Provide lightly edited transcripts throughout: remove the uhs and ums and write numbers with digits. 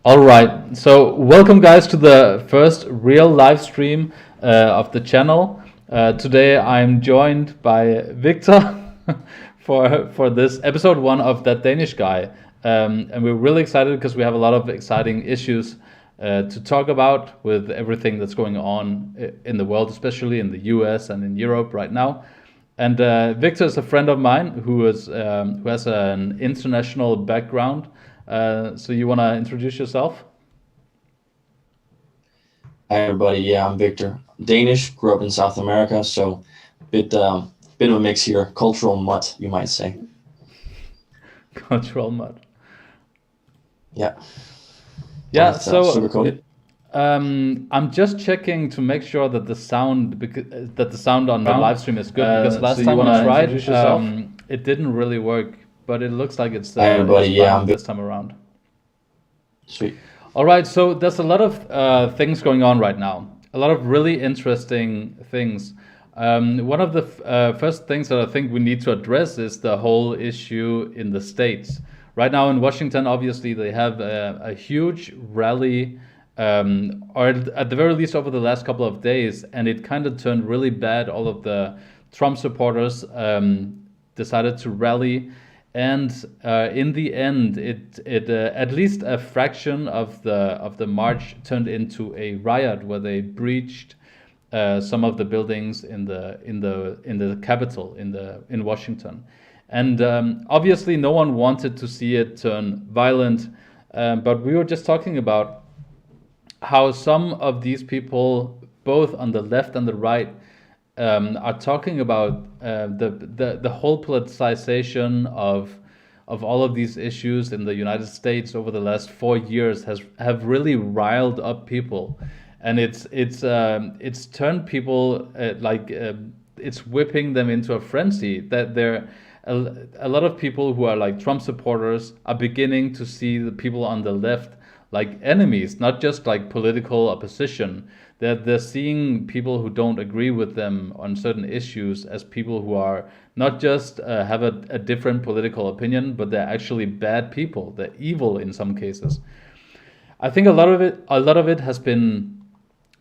All right. So, welcome, guys, to the first real live stream of the channel. Today, I'm joined by Victor for this episode one of That Danish Guy, and we're really excited because we have a lot of exciting issues to talk about with everything that's going on in the world, especially in the U.S. and in Europe right now. And Victor is a friend of mine who has an international background. So you want to introduce yourself? Hi everybody, yeah, I'm Victor. Danish, grew up in South America, so bit of a mix here, cultural mutt, you might say. Cultural mud. Yeah, Yeah. don't So sugarcoat it. I'm just checking to make sure that the sound on the live stream is good because So last you time want we to tried, introduce yourself? it didn't really work. But it looks like Hi everybody, it's yeah, fine I'm this Victor. time around. Sweet. All right, so there's a lot of things going on right now. A lot of really interesting things. One of the first things that I think we need to address is the whole issue in the states. Right now in Washington, obviously, they have a huge rally, or at the very least over the last couple of days, and it kind of turned really bad. All of the Trump supporters decided to rally, and in the end, it at least a fraction of the march turned into a riot where they breached some of the buildings in the Capitol in Washington, and obviously no one wanted to see it turn violent, but we were just talking about how some of these people, both on the left and the right, are talking about the whole politicization of all of these issues in the United States over the last 4 years has have really riled up people, and it's turned people it's whipping them into a frenzy that a lot of people who are like Trump supporters are beginning to see the people on the left like enemies, not just like political opposition. They're seeing people who don't agree with them on certain issues as people who are not just have a different political opinion, but they're actually bad people. They're evil in some cases. I think a lot of it has been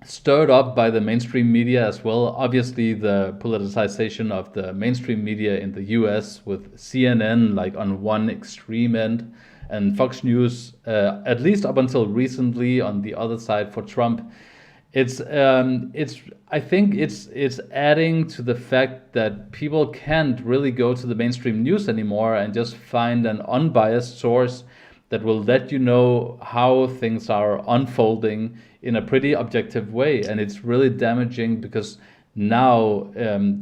stirred up by the mainstream media as well. Obviously, the politicization of the mainstream media in the US with CNN like on one extreme end and Fox News, at least up until recently, on the other side for Trump. It's I think it's adding to the fact that people can't really go to the mainstream news anymore and just find an unbiased source that will let you know how things are unfolding in a pretty objective way. And it's really damaging because now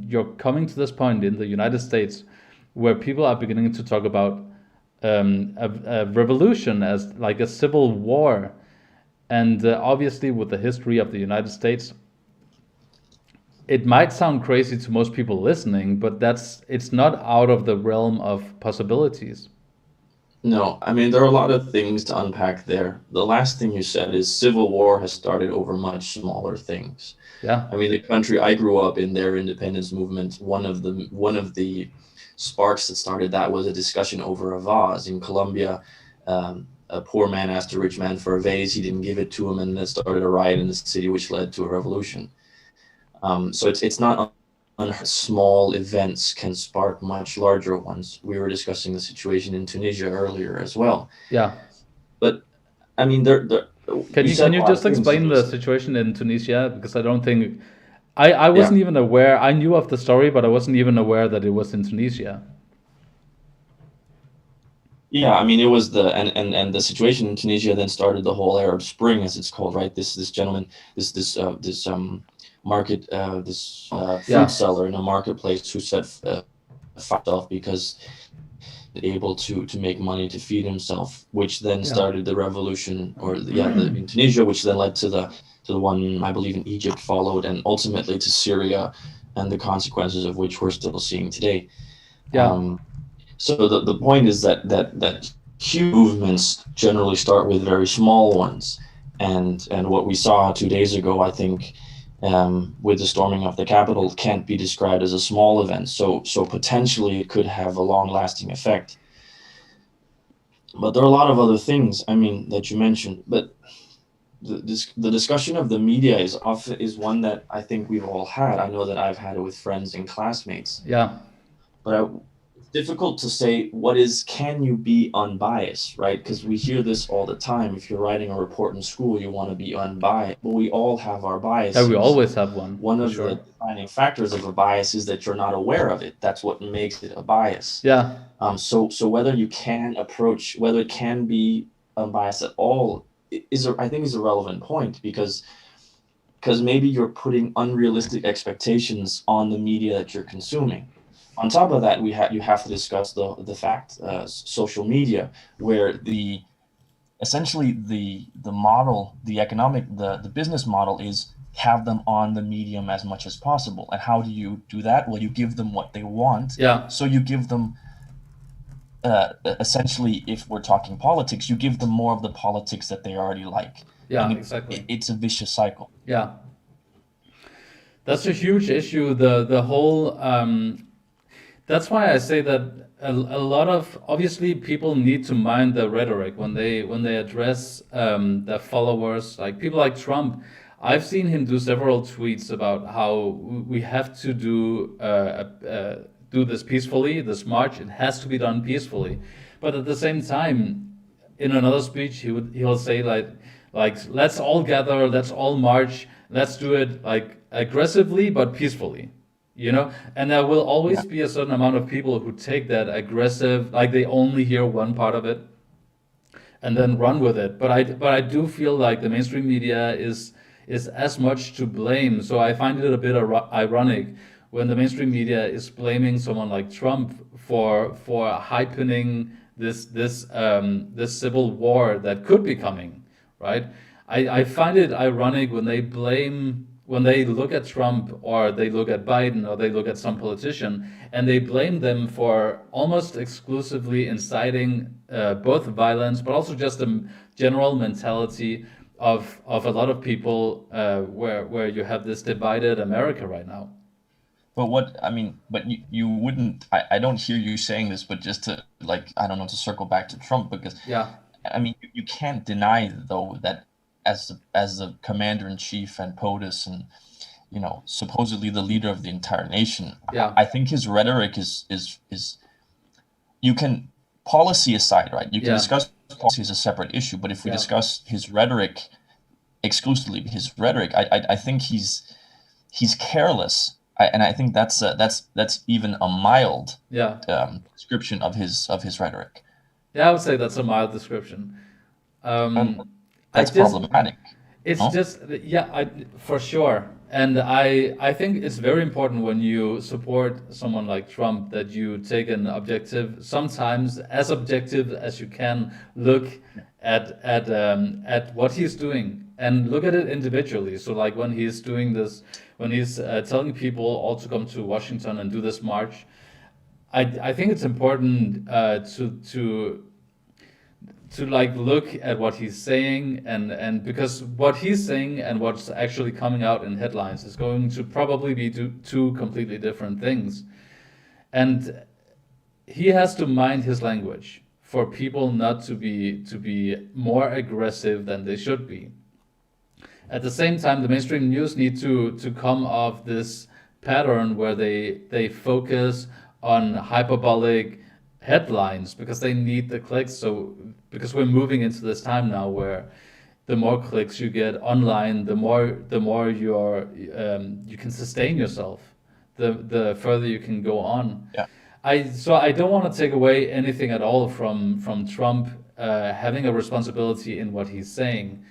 you're coming to this point in the United States where people are beginning to talk about a revolution as like a civil war. And obviously, with the history of the United States, it might sound crazy to most people listening, but it's not out of the realm of possibilities. No, I mean, there are a lot of things to unpack there. The last thing you said is civil war has started over much smaller things. Yeah. I mean, the country I grew up in, their independence movement, one of the sparks that started that was a discussion over a vase in Colombia. A poor man asked a rich man for a vase. He didn't give it to him, and that started a riot in the city, which led to a revolution. So it's not small events can spark much larger ones. We were discussing the situation in Tunisia earlier as well. Yeah. But I mean, you Can said a you lot of just things. explain the situation in Tunisia? Because I don't think I Yeah. wasn't even aware. I knew of the story, but I wasn't even aware that it was in Tunisia. Yeah, I mean, it was and the situation in Tunisia then started the whole Arab Spring, as it's called, right? This gentleman, this market, this fruit Yeah. seller in a marketplace who set himself because able to make money to feed himself, which then Yeah. started the revolution, or in Tunisia, which then led to the one I believe in Egypt followed, and ultimately to Syria, and the consequences of which we're still seeing today. Yeah. Um, so the point is that huge movements generally start with very small ones, and what we saw 2 days ago, I think, with the storming of the Capitol, can't be described as a small event. So potentially it could have a long lasting effect. But there are a lot of other things, I mean, that you mentioned. But the discussion of the media is one that I think we've all had. I know that I've had it with friends and classmates. Yeah. But it's difficult to say what is, can you be unbiased, right? Because we hear this all the time. If you're writing a report in school, you want to be unbiased. But we all have our Yeah, we biases. always have one, One for of the sure. defining factors of a bias is that you're not aware of it. That's what makes it a bias. Yeah. So whether you can approach, whether it can be unbiased at all, I think is a relevant point, because maybe you're putting unrealistic expectations on the media that you're consuming. On top of that, you have to discuss the fact, social media, where the essentially the model, the economic, the business model is have them on the medium as much as possible. And how do you do that? Well, you give them what they want. Yeah. So you give them, essentially, if we're talking politics, you give them more of the politics that they already like, Yeah, and exactly. it's a vicious cycle. Yeah. That's a huge issue. The whole that's why I say that a lot of obviously people need to mind their rhetoric when they address their followers, like people like Trump. I've seen him do several tweets about how we have to do this peacefully. This march, it has to be done peacefully, but at the same time, in another speech, he'll say like let's all gather, let's all march, let's do it like aggressively but peacefully, you know. And there will Yeah. always be a certain amount of people who take that aggressive, like they only hear one part of it and then run with it. But I do feel like the mainstream media is as much to blame. So I find it a bit ironic when the mainstream media is blaming someone like Trump for hyping this civil war that could be coming, right? I find it ironic when they blame, when they look at Trump or they look at Biden or they look at some politician and they blame them for almost exclusively inciting both violence but also just a general mentality of a lot of people, where you have this divided America right now. But what I mean, but you wouldn't. I don't hear you saying this, but just to, like, I don't know, to circle back to Trump, because Yeah, I mean, you can't deny, though, that as the commander in chief and POTUS, and supposedly the leader of the entire nation, yeah, I think his rhetoric is you can, policy aside, right? You can yeah, discuss policy as a separate issue, but if we yeah, discuss his rhetoric, exclusively his rhetoric, I think he's careless. And I think that's even a mild, yeah, description of his rhetoric, yeah. I would say that's a mild description. and I that's just problematic. It's No? just, yeah, for sure. And I think it's very important when you support someone like Trump that you take an objective, sometimes as objective as you can, look at what he's doing and look at it individually. So like when he's doing this, when he's telling people all to come to Washington and do this march, I think it's important to like look at what he's saying, and because what he's saying and what's actually coming out in headlines is going to probably be two completely different things. And he has to mind his language for people not to be more aggressive than they should be. At the same time, the mainstream news need to come off this pattern where they focus on hyperbolic headlines because they need the clicks. So because we're moving into this time now where the more clicks you get online, the more you can sustain yourself, the further you can go on. Yeah. I don't want to take away anything at all from Trump having a responsibility in what he's saying.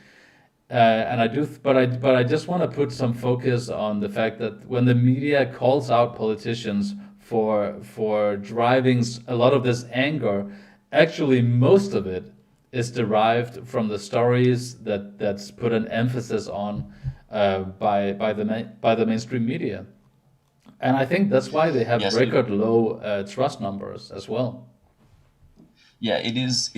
And I do, but I just want to put some focus on the fact that when the media calls out politicians for driving a lot of this anger, actually most of it is derived from the stories that's put an emphasis on by the mainstream media, and I think that's why they have Yes. record low trust numbers as well. Yeah. It is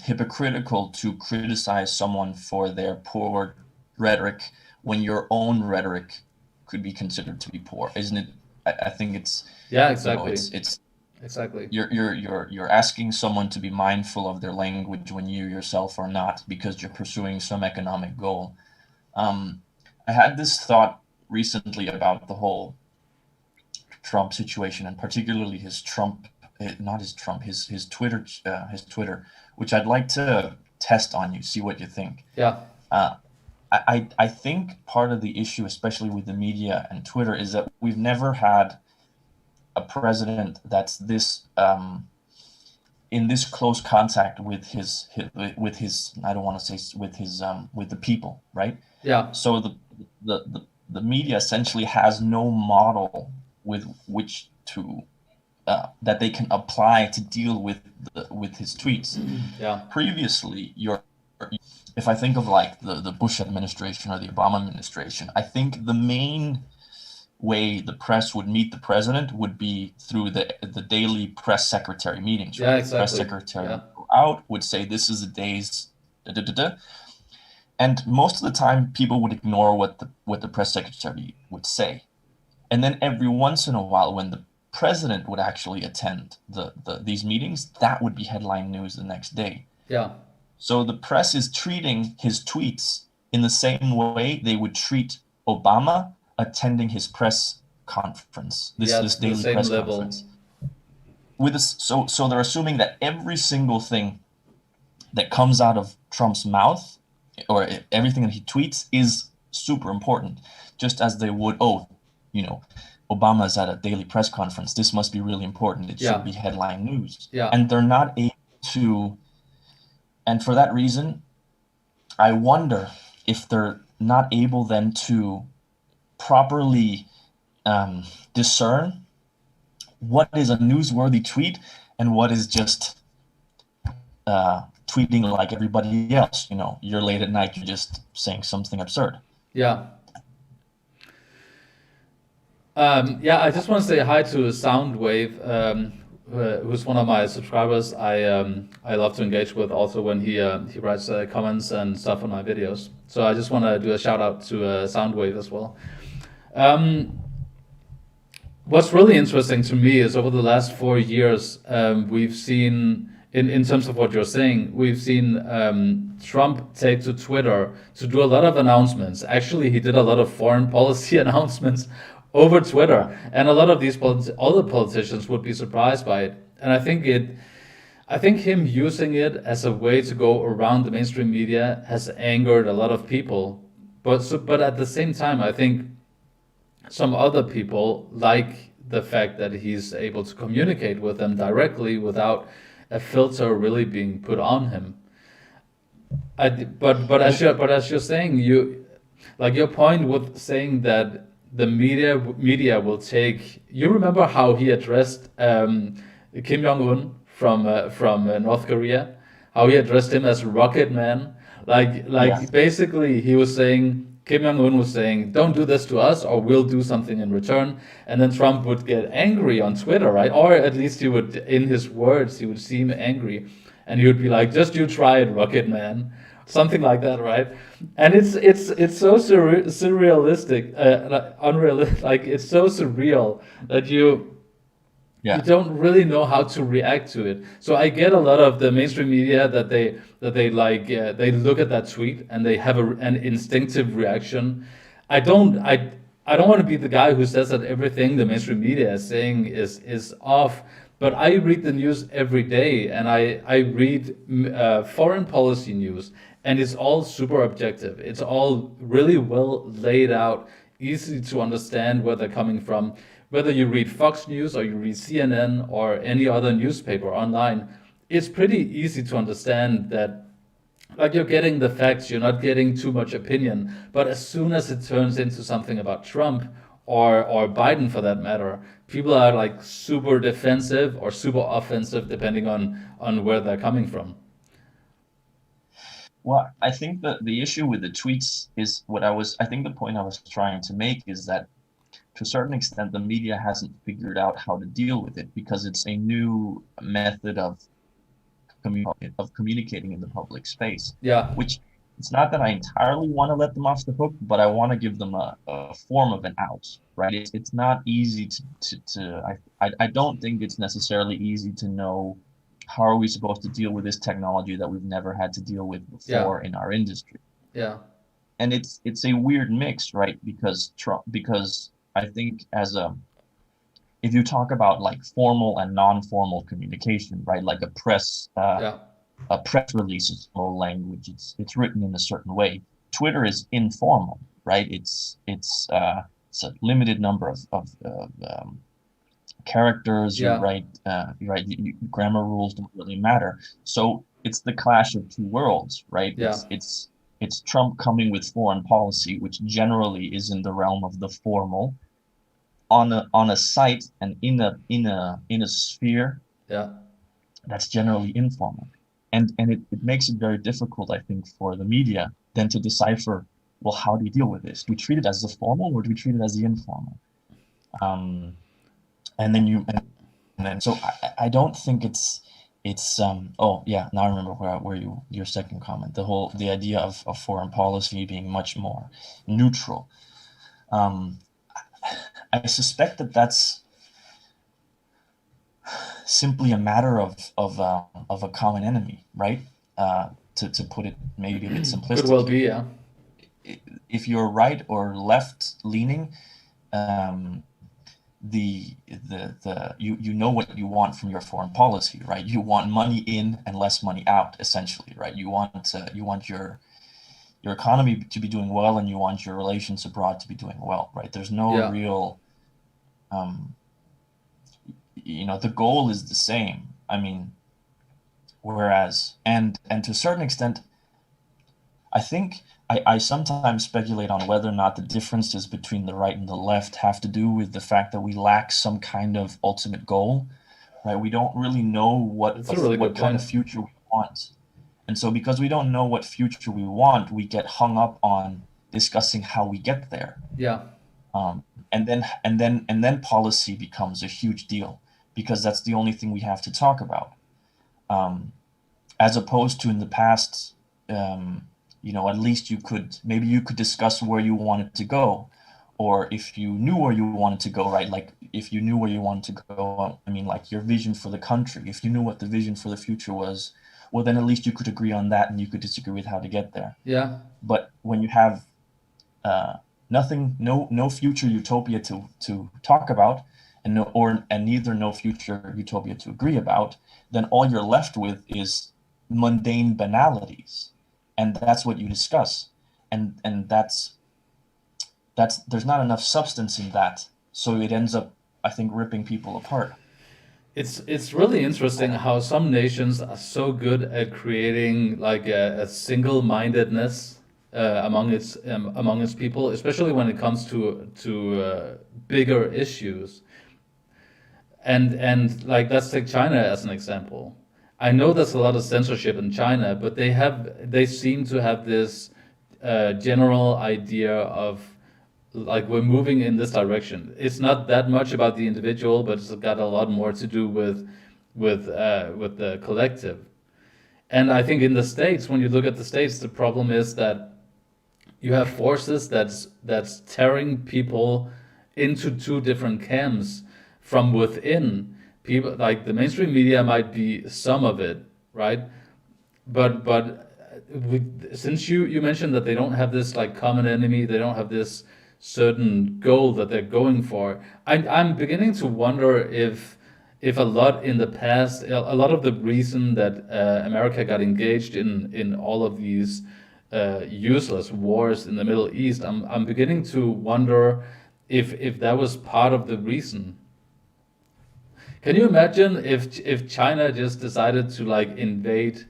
hypocritical to criticize someone for their poor rhetoric when your own rhetoric could be considered to be poor, isn't it? I think it's Yeah, you know exactly. it's Exactly. You're asking someone to be mindful of their language when you yourself are not, because you're pursuing some economic goal. Um, I had this thought recently about the whole Trump situation, and particularly his Trump, not his Trump, his Twitter, which I'd like to test on you, see what you think. Yeah. Uh, I think part of the issue, especially with the media and Twitter, is that we've never had a president that's this in this close contact with his I don't want to say with the people, right? Yeah. So the media essentially has no model with which to that they can apply to deal with his tweets. Yeah. Previously, your if I think of like the Bush administration or the Obama administration, I think the main way the press would meet the president would be through the daily press secretary meetings, Yeah. right? The press Exactly. secretary Yeah. would go out, would say, "This is the day's da da da da," and most of the time people would ignore what the press secretary would say. And then every once in a while, when the president would actually attend these meetings, that would be headline news the next day. Yeah. So the press is treating his tweets in the same way they would treat Obama attending his press conference, Yeah. this The daily same press level. conference. With this, so they're assuming that every single thing that comes out of Trump's mouth, or everything that he tweets, is super important, just as they would, oh, you know, Obama's at a daily press conference. This must be really important. It should Yeah. be headline news. Yeah. And they're not able to, and for that reason, I wonder if they're not able then to properly discern what is a newsworthy tweet and what is just tweeting like everybody else. You're late at night, you're just saying something absurd. Yeah. Yeah, I just want to say hi to Soundwave, who's one of my subscribers. I love to engage with also when he writes comments and stuff on my videos. So I just want to do a shout out to Soundwave as well. Um, what's really interesting to me is over the last 4 years, we've seen, in terms of what you're saying, we've seen Trump take to Twitter to do a lot of announcements. Actually, he did a lot of foreign policy announcements over Yeah. Twitter, and a lot of these other politicians would be surprised by it. And I think him using it as a way to go around the mainstream media has angered a lot of people. But at the same time, I think some other people like the fact that he's able to communicate with them directly without a filter really being put on him. Yeah. But as you're saying, you like your point with saying that the media will take. You remember how he addressed Kim Jong Un from North Korea, how he addressed him as Rocket Man. Yeah. Basically he was saying. Kim Jong Un was saying, "Don't do this to us, or we'll do something in return." And then Trump would get angry on Twitter, right? Or at least he would, in his words, he would seem angry, and he would be like, "Just you try it, Rocket Man," something like that, right? And it's so surrealistic, unreal, like it's so surreal that you Yeah. don't really know how to react to it. So I get a lot of the mainstream media that they like they look at that tweet and they have an instinctive reaction. I don't I I don't want to be the guy who says that everything the mainstream media is saying is off. But I read the news every day, and I read foreign policy news, and it's all super objective. It's all really well laid out, easy to understand where they're coming from. Whether you read Fox News or you read CNN or any other newspaper online, it's pretty easy to understand that like you're getting the facts, you're not getting too much opinion. But as soon as it turns into something about Trump or Biden for that matter, people are like super defensive or super offensive depending on where they're coming from. Well, I think that the issue with the tweets is I think the point I was trying to make is that to a certain extent, the media hasn't figured out how to deal with it because it's a new method of communicating in the public space, Yeah. which it's not that I entirely want to let them off the hook, but I want to give them a form of an out, right? It's not easy I don't think it's necessarily easy to know how are we supposed to deal with this technology that we've never had to deal with Yeah. before in our industry. Yeah. And it's a weird mix, right? Because I think as a if you talk about like formal and non-formal communication, right? Like Yeah. a press release is formal language. It's written in a certain way. Twitter is informal, right? It's a limited number of characters. Yeah. Grammar rules don't really matter. So it's the clash of two worlds, right? Yeah. It's Trump coming with foreign policy, which generally is in the realm of the formal, on a site and in a sphere Yeah. that's generally informal. And it makes it very difficult, I think, for the media then to decipher, well, how do you deal with this? Do we treat it as the formal or do we treat it as the informal? Um, and then you and then so I don't think it's oh yeah, now I remember where your second comment, the idea of foreign policy being much more neutral. Um, I suspect that that's simply a matter of a common enemy, right? To put it maybe a bit Could well simplistically, be. Yeah. if you're right or left leaning, um, you know what you want from your foreign policy, right? You want money in and less money out, essentially, right? You want your economy to be doing well, and you want your relations abroad to be doing well, right? There's no Yeah. real um, the goal is the same. I mean, whereas and to a certain extent, I think I sometimes speculate on whether or not the differences between the right and the left have to do with the fact that we lack some kind of ultimate goal, right? We don't really know It's a really what good kind of point. future we want. And so because we don't know what future we want, we get hung up on discussing how we get there. Yeah. Um, and then policy becomes a huge deal because that's the only thing we have to talk about. Um, as opposed to in the past, at least you could discuss where you wanted to go, or if you knew where you wanted to go, right? Like if you knew where you wanted to go, I mean, like your vision for the country, if you knew what the vision for the future was, well, then at least you could agree on that and you could disagree with how to get there. Yeah. But when you have uh, nothing, no future utopia to talk about, and neither no future utopia to agree about, then all you're left with is mundane banalities, and that's what you discuss, and that's there's not enough substance in that, so it ends up, I think, ripping people apart. It's really interesting how some nations are so good at creating like a single-mindedness among its people, especially when it comes to bigger issues. And like let's take China as an example. I know there's a lot of censorship in China, but they seem to have this general idea of like we're moving in this direction. It's not that much about the individual, but it's got a lot more to do with the collective. And I think in the States, when you look at the States, the problem is that you have forces that's tearing people into two different camps from within. People like the mainstream media might be some of it, right? But since you mentioned that they don't have this like common enemy, they don't have this certain goal that they're going for. I'm beginning to wonder if a lot in the past, a lot of the reason that America got engaged in all of these useless wars in the Middle East, I'm beginning to wonder if that was part of the reason. Can you imagine if China just decided to like invade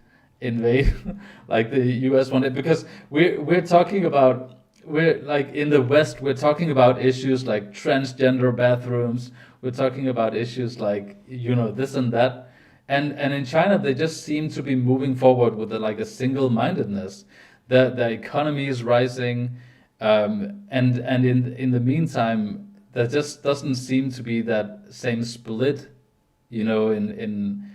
like the US wanted? Because we're talking about, we're like in the West, we're talking about issues like transgender bathrooms, we're talking about issues like this and that. And in China they just seem to be moving forward with like a single-mindedness. The economy is rising, and in the meantime there just doesn't seem to be that same split, in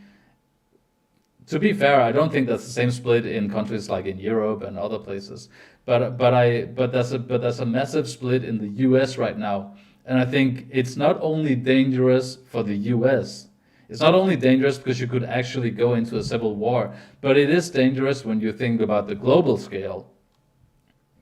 To be fair, I don't think that's the same split in countries like in Europe and other places. But there's a massive split in the U.S. right now, and I think it's not only dangerous for the U.S. It's not only dangerous because you could actually go into a civil war, but it is dangerous when you think about the global scale,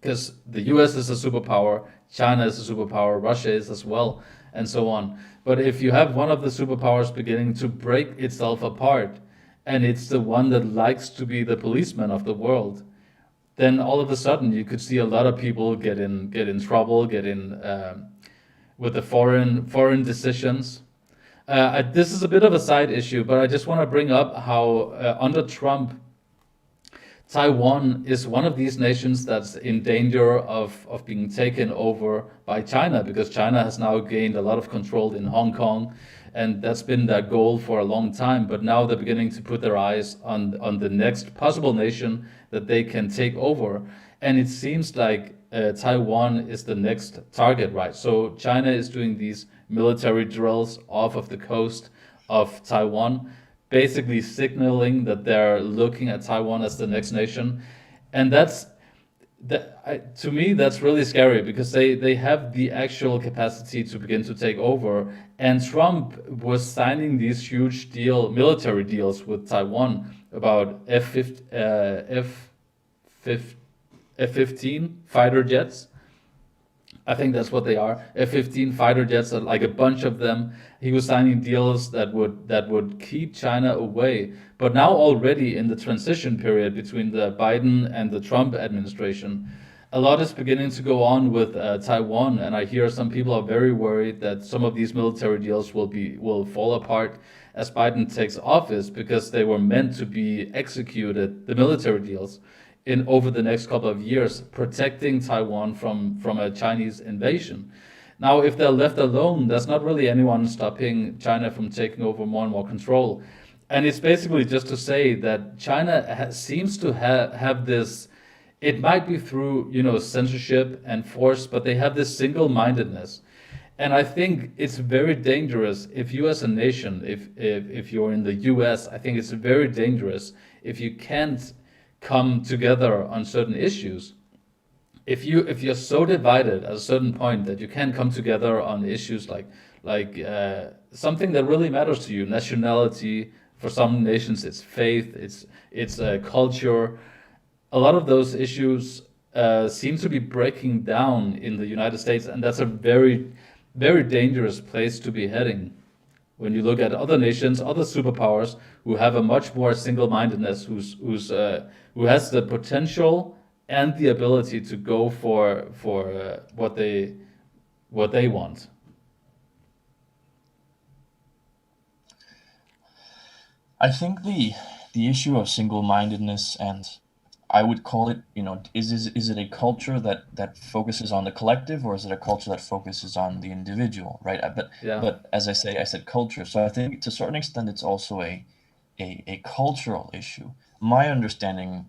because the US is a superpower, China is a superpower, Russia is as well, and so on. But if you have one of the superpowers beginning to break itself apart, and it's the one that likes to be the policeman of the world, then all of a sudden you could see a lot of people get in trouble, get in with the foreign decisions. This is a bit of a side issue, but I just want to bring up how under Trump, Taiwan is one of these nations that's in danger of being taken over by China, because China has now gained a lot of control in Hong Kong, and that's been their goal for a long time. But now they're beginning to put their eyes on the next possible nation that they can take over, and it seems like Taiwan is the next target, right? So China is doing these military drills off of the coast of Taiwan, basically signaling that they're looking at Taiwan as the next nation, and to me that's really scary, because they have the actual capacity to begin to take over. And Trump was signing these huge military deals with Taiwan about F-15 fighter jets. I think that's what they are. F-15 fighter jets, are like a bunch of them. He was signing deals that would keep China away. But now already in the transition period between the Biden and the Trump administration, a lot is beginning to go on with Taiwan, and I hear some people are very worried that some of these military deals will fall apart as Biden takes office, because they were meant to be executed, the military deals, in over the next couple of years, protecting Taiwan from a Chinese invasion. Now, if they're left alone, there's not really anyone stopping China from taking over more and more control. And it's basically just to say that China seems to have this. It might be through censorship and force, but they have this single-mindedness. And I think it's very dangerous if you as a nation, if you're in the US, I think it's very dangerous if you can't come together on certain issues. If you're so divided at a certain point that you can't come together on issues like something that really matters to you, nationality. For some nations, it's faith, it's culture. A lot of those issues seem to be breaking down in the United States, and that's a very, very dangerous place to be heading. When you look at other nations, other superpowers who have a much more single-mindedness, who has the potential and the ability to go for what they want. I think the issue of single-mindedness, and I would call it, is it a culture that focuses on the collective, or is it a culture that focuses on the individual, right? Yeah. But as I said culture. So I think to a certain extent it's also a cultural issue. My understanding,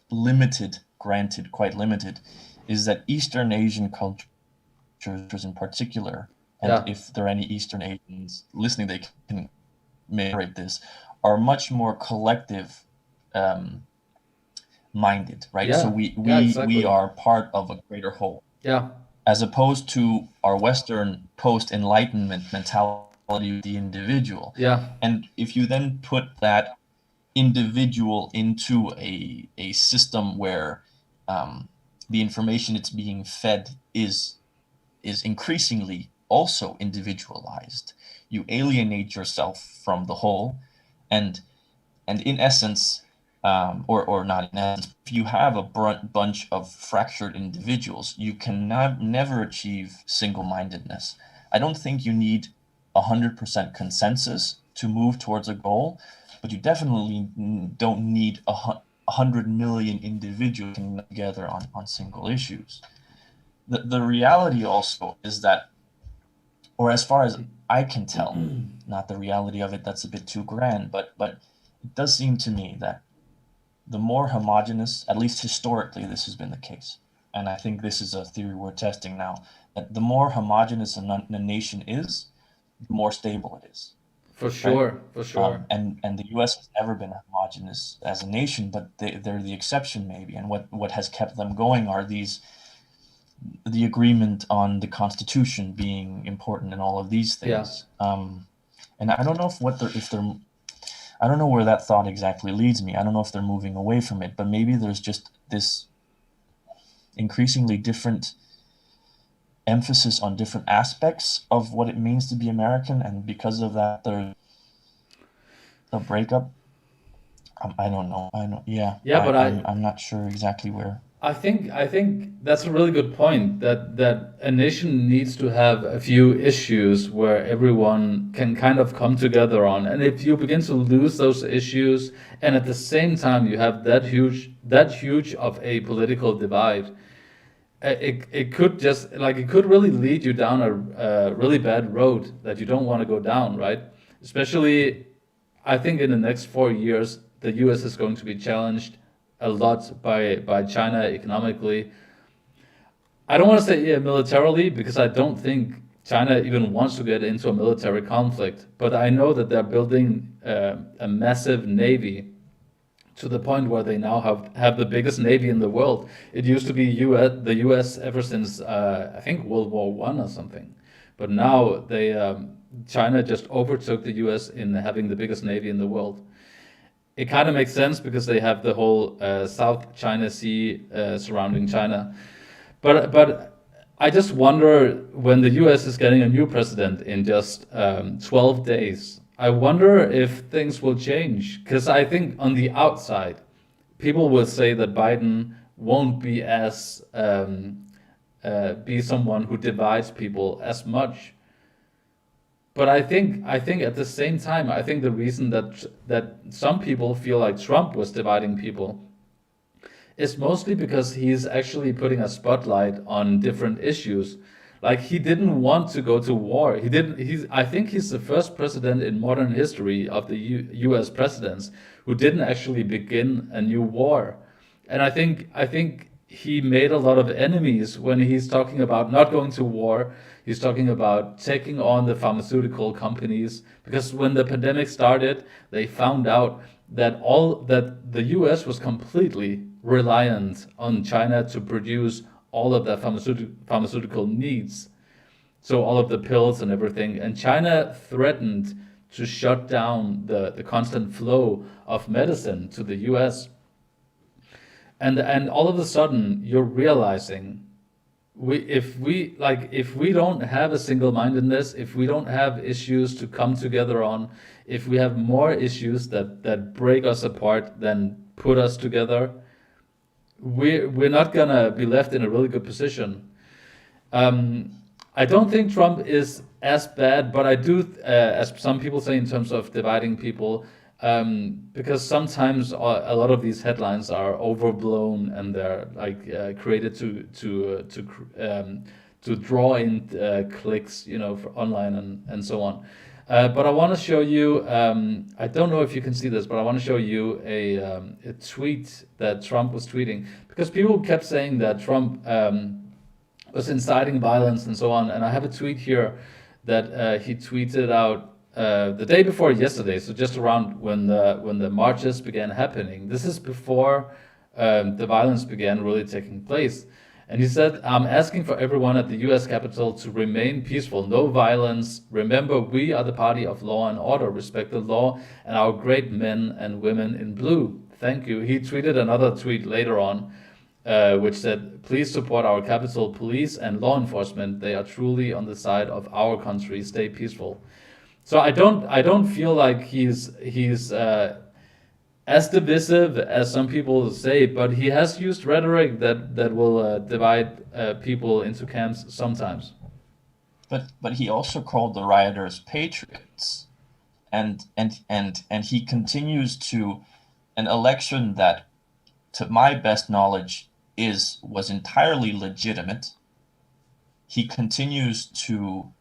limited, granted, quite limited, is that Eastern Asian cultures in particular, and Yeah. if there are any Eastern Asians listening, they can narrate this, are much more collective minded, right? So Yeah. we Yeah. we we Exactly. are part of a greater whole, Yeah. as opposed to our Western post-Enlightenment mentality of the individual. Yeah. And if you then put that individual into a system where the information it's being fed is increasingly also individualized, you alienate yourself from the whole, and in essence, or not in essence, if you have a bunch of fractured individuals, you can never achieve single-mindedness. I don't think you need 100% consensus to move towards a goal, but you definitely don't need 100 million individuals coming together on single issues. The reality also is that, or as far as I can tell, not the reality of it, that's a bit too grand, but it does seem to me that the more homogenous, at least historically, this has been the case, and I think this is a theory we're testing now, that the more homogenous a nation is, the more stable it is. For sure, for sure. And the U.S. has never been homogenous as a nation, but they're the exception maybe. And what has kept them going are the agreement on the Constitution being important and all of these Yeah. things. And I don't know if they're I don't know where that thought exactly leads me. I don't know if they're moving away from it, but maybe there's just this increasingly different emphasis on different aspects of what it means to be American, and because of that, there's a breakup. I don't know. I know. Yeah, Yeah, but I'm not sure exactly where. I think that's a really good point that a nation needs to have a few issues where everyone can kind of come together on. And if you begin to lose those issues and at the same time you have that huge of a political divide, it could just like it could really lead you down a really bad road that you don't want to go down, right? Especially I think in the next 4 years, the U.S. is going to be challenged a lot by China economically. I don't want to say yeah, militarily because I don't think China even wants to get into a military conflict. But I know that they're building a massive navy to the point where they now have the biggest navy in the world. It used to be the U.S. ever since I think World War One or something, but now China just overtook the U.S. in having the biggest navy in the world. It kind of makes sense because they have the whole South China Sea surrounding China. But I just wonder when the U.S. is getting a new president in just 12 days. I wonder if things will change because I think on the outside, people will say that Biden won't be someone who divides people as much. But I think at the same time, I think the reason that some people feel like Trump was dividing people is mostly because he's actually putting a spotlight on different issues. Like he didn't want to go to war. He didn't. I think he's the first president in modern history of the U.S. presidents who didn't actually begin a new war. And I think he made a lot of enemies when he's talking about not going to war. He's talking about taking on the pharmaceutical companies because when the pandemic started, they found out that the US was completely reliant on China to produce all of their pharmaceutical needs. So all of the pills and everything. And China threatened to shut down the constant flow of medicine to the US. And all of a sudden you're realizing if we don't have a single mindedness, if we don't have issues to come together on, if we have more issues that break us apart than put us together, we're not gonna be left in a really good position. um, I don't think Trump is as bad, but I do, as some people say, in terms of dividing people, because sometimes a lot of these headlines are overblown and they're like created to draw in clicks, for online and so on. But I want to show you. I don't know if you can see this, but I want to show you a tweet that Trump was tweeting because people kept saying that Trump was inciting violence and so on. And I have a tweet here that he tweeted out the day before yesterday, so just around when the marches began happening. This is before the violence began really taking place. And he said, "I'm asking for everyone at the U.S. Capitol to remain peaceful, no violence. Remember, we are the party of law and order. Respect the law and our great men and women in blue. Thank you." He tweeted another tweet later on, which said, "Please support our Capitol Police and law enforcement. They are truly on the side of our country. Stay peaceful." So I don't feel like he's as divisive as some people say, but he has used rhetoric that will divide people into camps sometimes. But he also called the rioters patriots, and he continues to an election that, to my best knowledge, was entirely legitimate. He continues to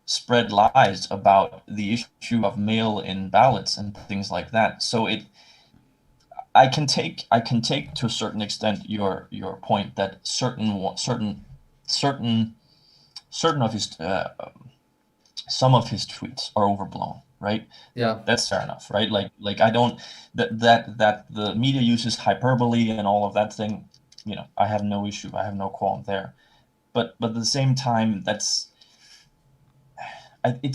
spread lies about the issue of mail-in ballots and things like that. So I can take to a certain extent your point that certain of his some of his tweets are overblown, right? Yeah. That's fair enough, right? Like I don't that the media uses hyperbole and all of that thing, I have no issue. I have no qualm there. But at the same time, it's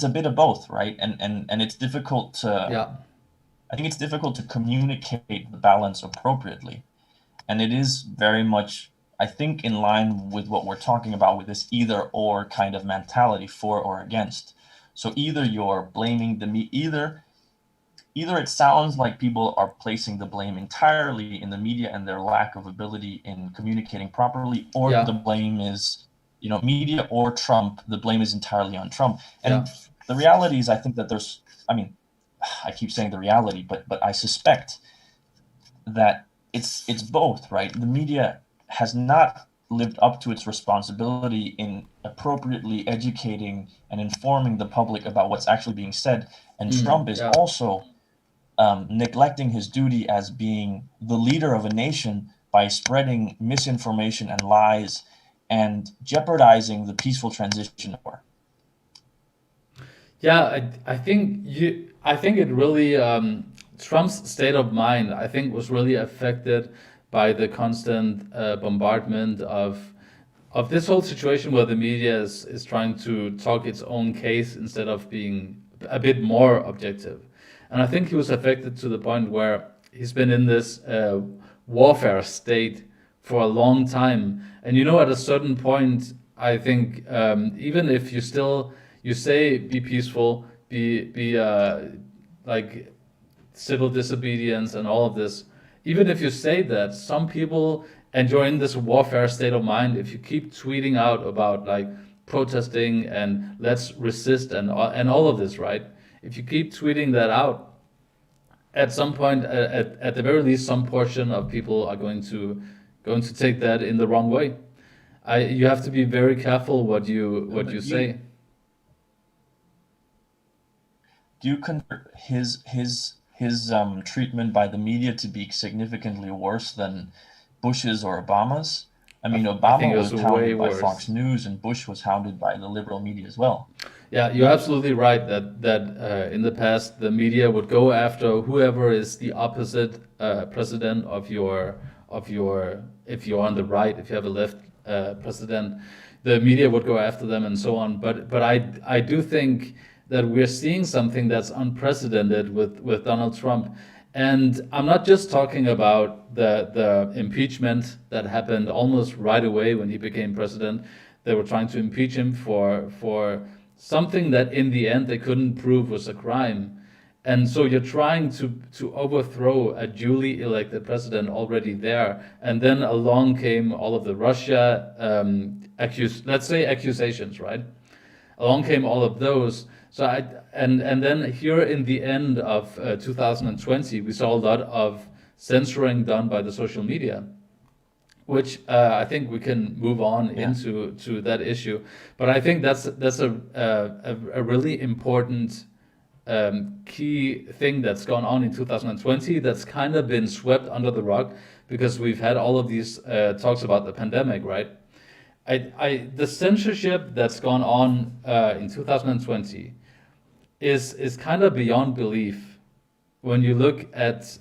a bit of both, right? And it's difficult to Yeah. I think it's difficult to communicate the balance appropriately. And it is very much, I think, in line with what we're talking about with this either or kind of mentality, for or against. So either you're blaming either it sounds like people are placing the blame entirely in the media and their lack of ability in communicating properly, or the Yeah. blame is, media or Trump, the blame is entirely on Trump. Yeah. And the reality is, I think that I mean, I keep saying the reality, but I suspect that it's both, right? The media has not lived up to its responsibility in appropriately educating and informing the public about what's actually being said, and Trump is Yeah. also neglecting his duty as being the leader of a nation by spreading misinformation and lies and jeopardizing the peaceful transition over. Yeah, I think it really Trump's state of mind, I think, was really affected by the constant bombardment of this whole situation where the media is trying to talk its own case instead of being a bit more objective. And I think he was affected to the point where he's been in this warfare state for a long time. And at a certain point, I think even if you say be peaceful, be like civil disobedience and all of this, even if you say that, some people, and you're in this warfare state of mind, if you keep tweeting out about like protesting and let's resist and all of this, right? If you keep tweeting that out, at some point, at the very least, some portion of people are going to take that in the wrong way. You have to be very careful what you say. Do you consider his treatment by the media to be significantly worse than Bush's or Obama's? I mean, I think Obama it was was way hounded by Fox worse. News, and Bush was hounded by the liberal media as well. Yeah, you're absolutely right that in the past the media would go after whoever is the opposite president of your if you're on the right, if you have a left president, the media would go after them and so on. But I do think that we're seeing something that's unprecedented with Donald Trump. And I'm not just talking about the impeachment that happened almost right away when he became president. They were trying to impeach him for something that in the end they couldn't prove was a crime. And so you're trying to overthrow a duly elected president already there. And then along came all of the Russia let's say accusations, right? Along came all of those. So and then here in the end of 2020, we saw a lot of censoring done by the social media, which I think we can move on Yeah. into to that issue. But I think that's a really important key thing that's gone on in 2020 that's kind of been swept under the rug because we've had all of these talks about the pandemic, right? The censorship that's gone on in 2020 is kind of beyond belief when you look at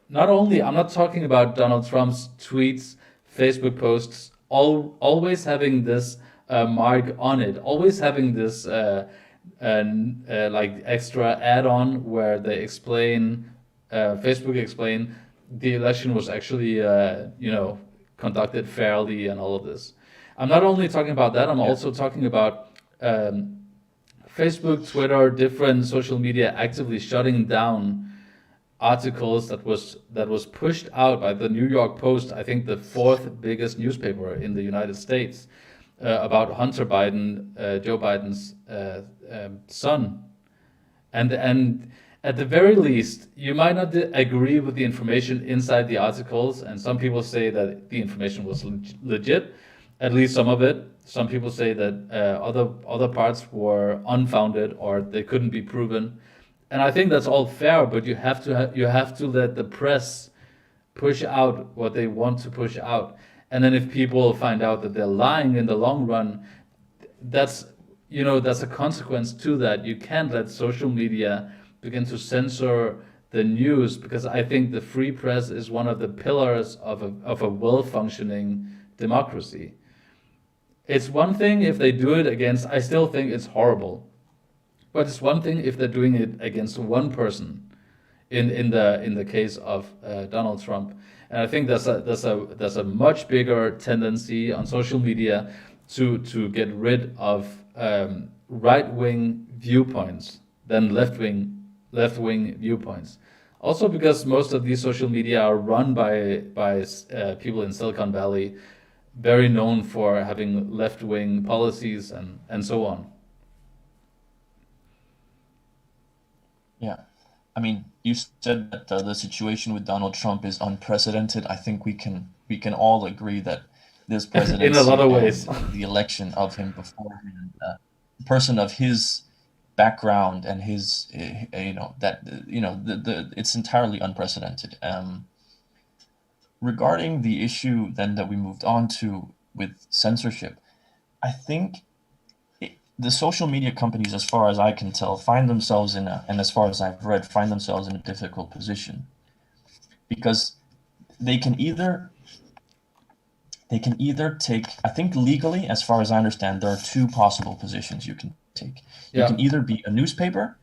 not only, I'm not talking about Donald Trump's tweets, Facebook posts, always having this mark on it, always having this like extra add-on where they explain, Facebook explain the election was actually conducted fairly and all of this. I'm not only talking about that, I'm Yeah. also talking about Facebook, Twitter, different social media actively shutting down articles that was pushed out by the New York Post, I think the fourth biggest newspaper in the United States, about Hunter Biden, Joe Biden's son. And at the very least, you might not agree with the information inside the articles, and some people say that the information was legit, at least some of it. Some people say that other parts were unfounded or they couldn't be proven. And I think that's all fair, but you have to let the press push out what they want to push out. And then if people find out that they're lying in the long run, that's there's a consequence to that. You can't let social media begin to censor the news, because I think the free press is one of the pillars of a well-functioning democracy. It's one thing if they do it against, I still think it's horrible, but it's one thing if they're doing it against one person, in the case of Donald Trump. And I think there's a much bigger tendency on social media to get rid of right wing viewpoints than left wing viewpoints. Also because most of these social media are run by people in Silicon Valley, very known for having left wing policies and so on. Yeah. I mean, you said that the situation with Donald Trump is unprecedented. I think we can all agree that this In a lot presidency of and ways. the election of him beforehand, a person of his background and his, that the it's entirely unprecedented. Regarding the issue then that we moved on to with censorship, I think the social media companies, as far as I can tell, find themselves and as far as I've read, find themselves in a difficult position because they can either take, I think legally, as far as I understand, there are two possible positions you can take. You Yeah. can either be a newspaper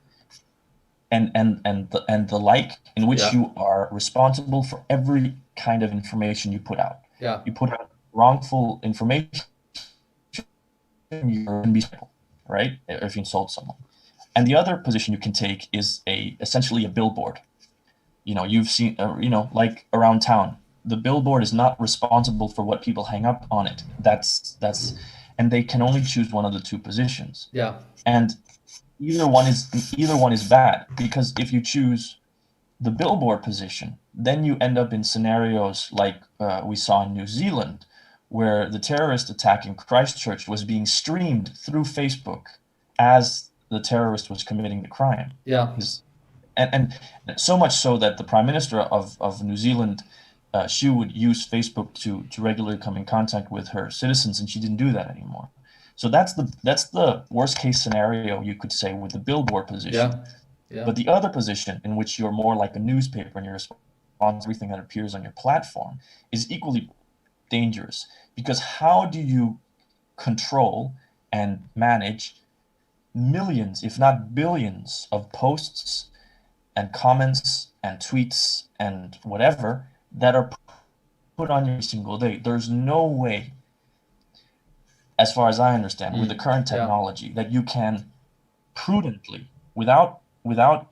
and the like, in which Yeah. you are responsible for every kind of information you put out. Yeah. You put out wrongful information, you're going to be right if you insult someone. And the other position you can take is essentially a billboard. You've seen, like around town, the billboard is not responsible for what people hang up on it. And they can only choose one of the two positions. Yeah. And either one is bad, because if you choose the billboard position, then you end up in scenarios like we saw in New Zealand, where the terrorist attack in Christchurch was being streamed through Facebook as the terrorist was committing the crime. Yeah. And so much so that the Prime Minister of New Zealand, she would use Facebook to regularly come in contact with her citizens, and she didn't do that anymore. So that's the worst case scenario, you could say, with the billboard position. Yeah. Yeah. But the other position, in which you're more like a newspaper and you're responsible for everything that appears on your platform, is equally dangerous, because how do you control and manage millions, if not billions, of posts and comments and tweets and whatever that are put on you every single day? There's no way, as far as I understand, with the current technology, that you can prudently, without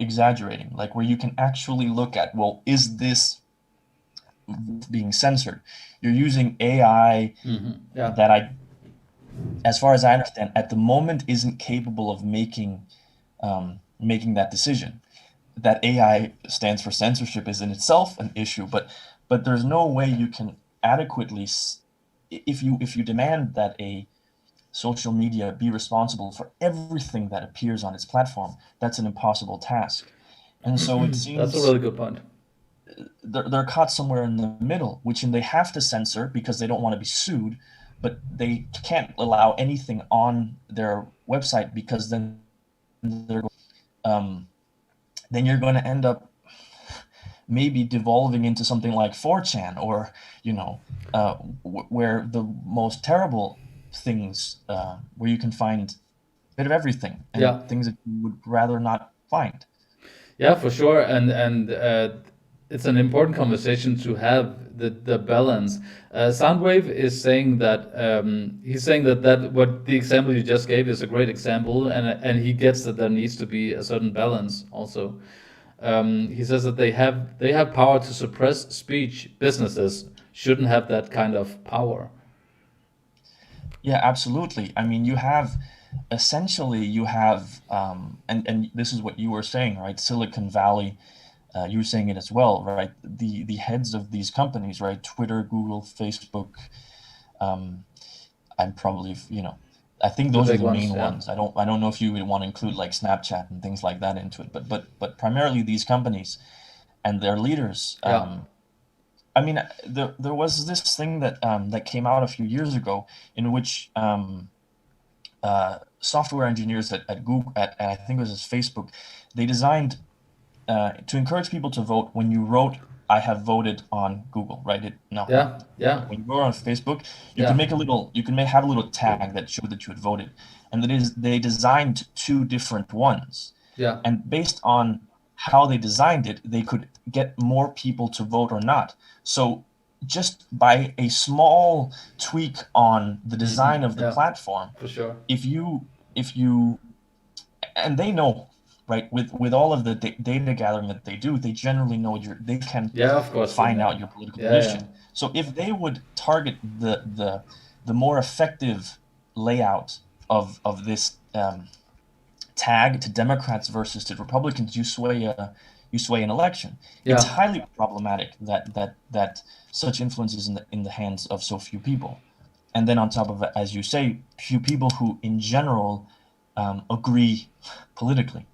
exaggerating, like where you can actually look at, well, is this being censored? You're using AI Yeah. that, as far as I understand, at the moment isn't capable of making that decision. That AI stands for censorship is in itself an issue, but there's no way you can adequately, if you demand that a social media be responsible for everything that appears on its platform, that's an impossible task. And so it seems That's a really good point. they're caught somewhere in the middle, which they have to censor because they don't want to be sued, but they can't allow anything on their website, because then you're going to end up maybe devolving into something like 4chan, or where the most terrible things, where you can find a bit of everything and Yeah. things that you would rather not find. Yeah, for sure, and it's an important conversation to have, the balance. Soundwave is saying that, he's saying that what the example you just gave is a great example, and he gets that there needs to be a certain balance also. He says that they have power to suppress speech. Businesses shouldn't have that kind of power. Yeah, absolutely. I mean, you have and this is what you were saying, right? Silicon Valley, you were saying it as well, right? The heads of these companies, right? Twitter, Google, Facebook. I'm probably, I think The those are big the ones, main yeah. ones. I don't know if you would want to include like Snapchat and things like that into it, but primarily these companies and their leaders. Yeah. I mean, there was this thing that came out a few years ago, in which software engineers at Google, at I think it was Facebook, they designed to encourage people to vote. When you wrote, "I have voted on Google," right? Yeah, yeah, When you go on Facebook, you can yeah, make a little, you can have a little tag that showed that you had voted, and that is they designed two different ones, yeah. and based on how they designed it, they could get more people to vote or not. So just by a small tweak on the design of the Yeah, platform, for sure. if you and they know, right, with all of the data gathering that they do, they generally know they can Yeah, of course. find Yeah, out your political yeah, yeah. position. So if they would target the more effective layout of this tag to Democrats versus to Republicans, you sway an election. It's Yeah. highly problematic that such influence is in the hands of so few people. And then on top of it, as you say, few people who in general agree politically.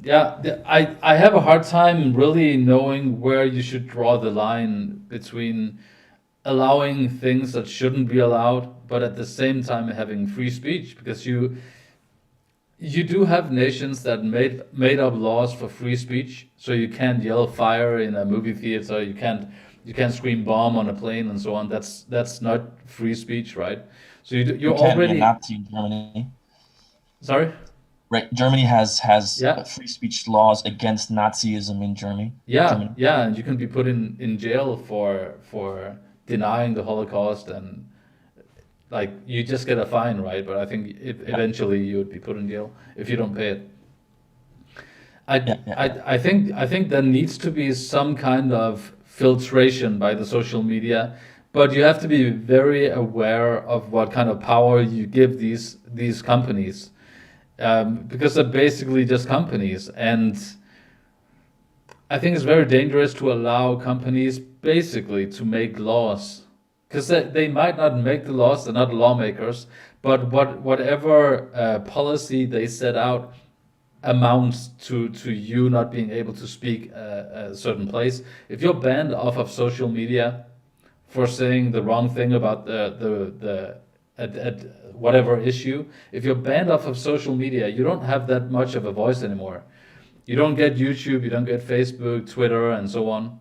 Yeah, I have a hard time really knowing where you should draw the line between allowing things that shouldn't be allowed, but at the same time having free speech, because you do have nations that made up laws for free speech, so you can't yell fire in a movie theater, you can't scream bomb on a plane and so on. That's not free speech, right? So You you're can't be a already, Nazi in Germany. sorry. Right, Germany has Yeah, free speech laws against Nazism in Germany. yeah, Germany. yeah, and you can be put in jail for denying the Holocaust, and like you just get a fine, right? But I think Yeah, eventually you would be put in jail if you don't pay it. I, yeah, yeah, I, yeah. I think there needs to be some kind of filtration by the social media, but you have to be very aware of what kind of power you give these companies, because they're basically just companies, and I think it's very dangerous to allow companies basically to make laws, because they might not make the laws, they're not lawmakers, but whatever policy they set out amounts to you not being able to speak a certain place. If you're banned off of social media for saying the wrong thing about the at whatever issue, if you're banned off of social media, you don't have that much of a voice anymore. You don't get YouTube, you don't get Facebook, Twitter, and so on.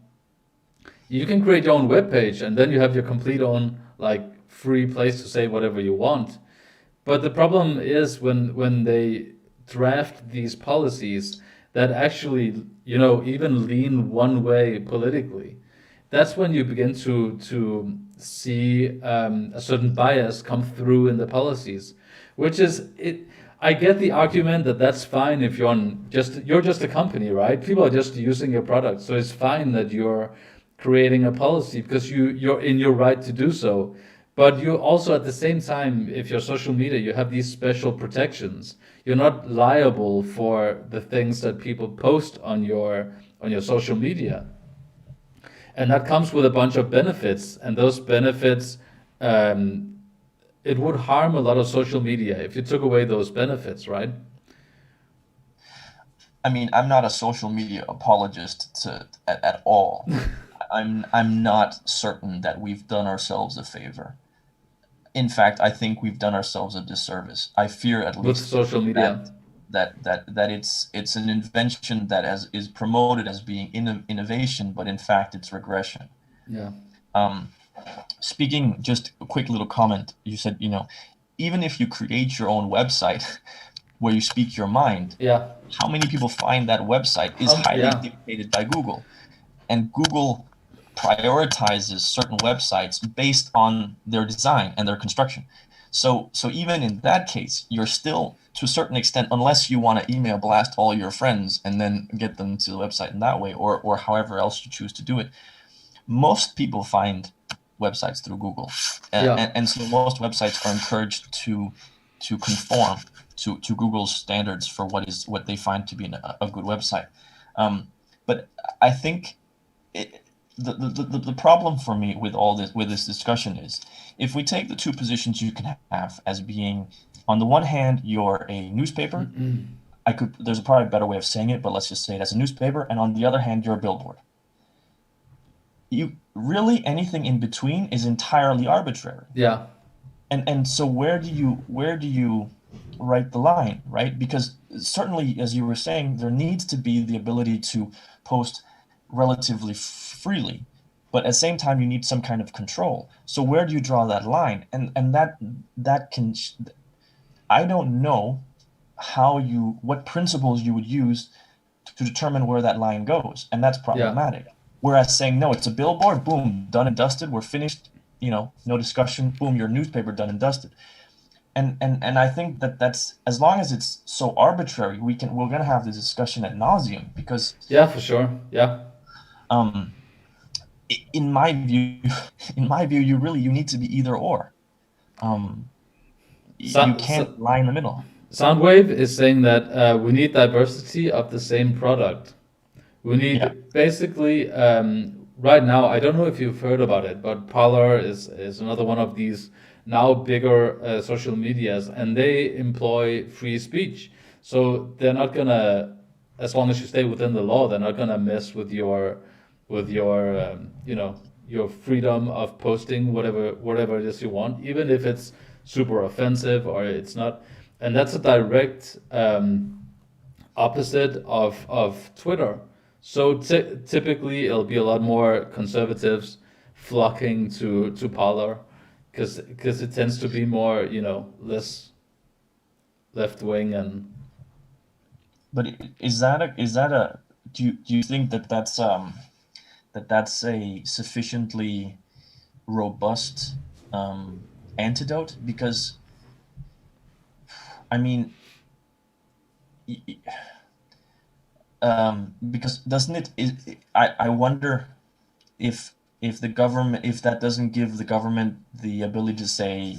You can create your own webpage, and then you have your complete own like free place to say whatever you want. But the problem is when they draft these policies that actually, even lean one way politically. That's when you begin to see a certain bias come through in the policies, which is it. I get the argument that that's fine if you're just a company, right? People are just using your product, so it's fine that you're creating a policy because you're in your right to do so. But you also, at the same time, if you're social media, you have these special protections. You're not liable for the things that people post on your social media, and that comes with a bunch of benefits. And those benefits, um, it would harm a lot of social media if you took away those benefits, right? I mean, I'm not a social media apologist at all. I'm not certain that we've done ourselves a favor. In fact, I think we've done ourselves a disservice. I fear at With least social media. that it's an invention that is promoted as being innovation, but in fact it's regression. Yeah. Um, Speaking, just a quick little comment. You said, even if you create your own website where you speak your mind, Yeah. how many people find that website is highly Yeah. dictated by Google, and Google prioritizes certain websites based on their design and their construction. So even in that case, you're still, to a certain extent, unless you want to email blast all your friends and then get them to the website in that way, or however else you choose to do it, most people find websites through Google, Yeah. and so most websites are encouraged to conform to Google's standards for what they find to be a good website. But I think the problem for me with this discussion is, if we take the two positions you can have as being, on the one hand, you're a newspaper. There's probably a better way of saying it, but let's just say it as a newspaper, and on the other hand, you're a billboard. You really, anything in between is entirely arbitrary. Yeah. and so where do you write the line, right? Because certainly, as you were saying, there needs to be the ability to post relatively freely, but at the same time, you need some kind of control. So where do you draw that line? And that can, I don't know what principles you would use to determine where that line goes, and that's Yeah. problematic. Whereas saying, no, it's a billboard, boom, done and dusted, we're finished, no discussion, boom, your newspaper, done and dusted. And I think that's, as long as it's so arbitrary, we're gonna have this discussion ad nauseum, because Yeah, for sure. Yeah. um in my view, you need to be either or. Um you So, can't lie in the middle. Soundwave is saying that we need diversity of the same product. We Yeah. need basically right now. I don't know if you've heard about it, but Parler is another one of these now bigger social medias, and they employ free speech. So they're not gonna, as long as you stay within the law, they're not gonna mess with your your freedom of posting whatever it is you want, even if it's super offensive or it's not. And that's a direct opposite of Twitter. So typically, it'll be a lot more conservatives flocking to Parler because it tends to be more less left wing and But is that a do you think that's a sufficiently robust antidote? Because I mean, because doesn't it is I wonder if the government, if that doesn't give the government the ability to say,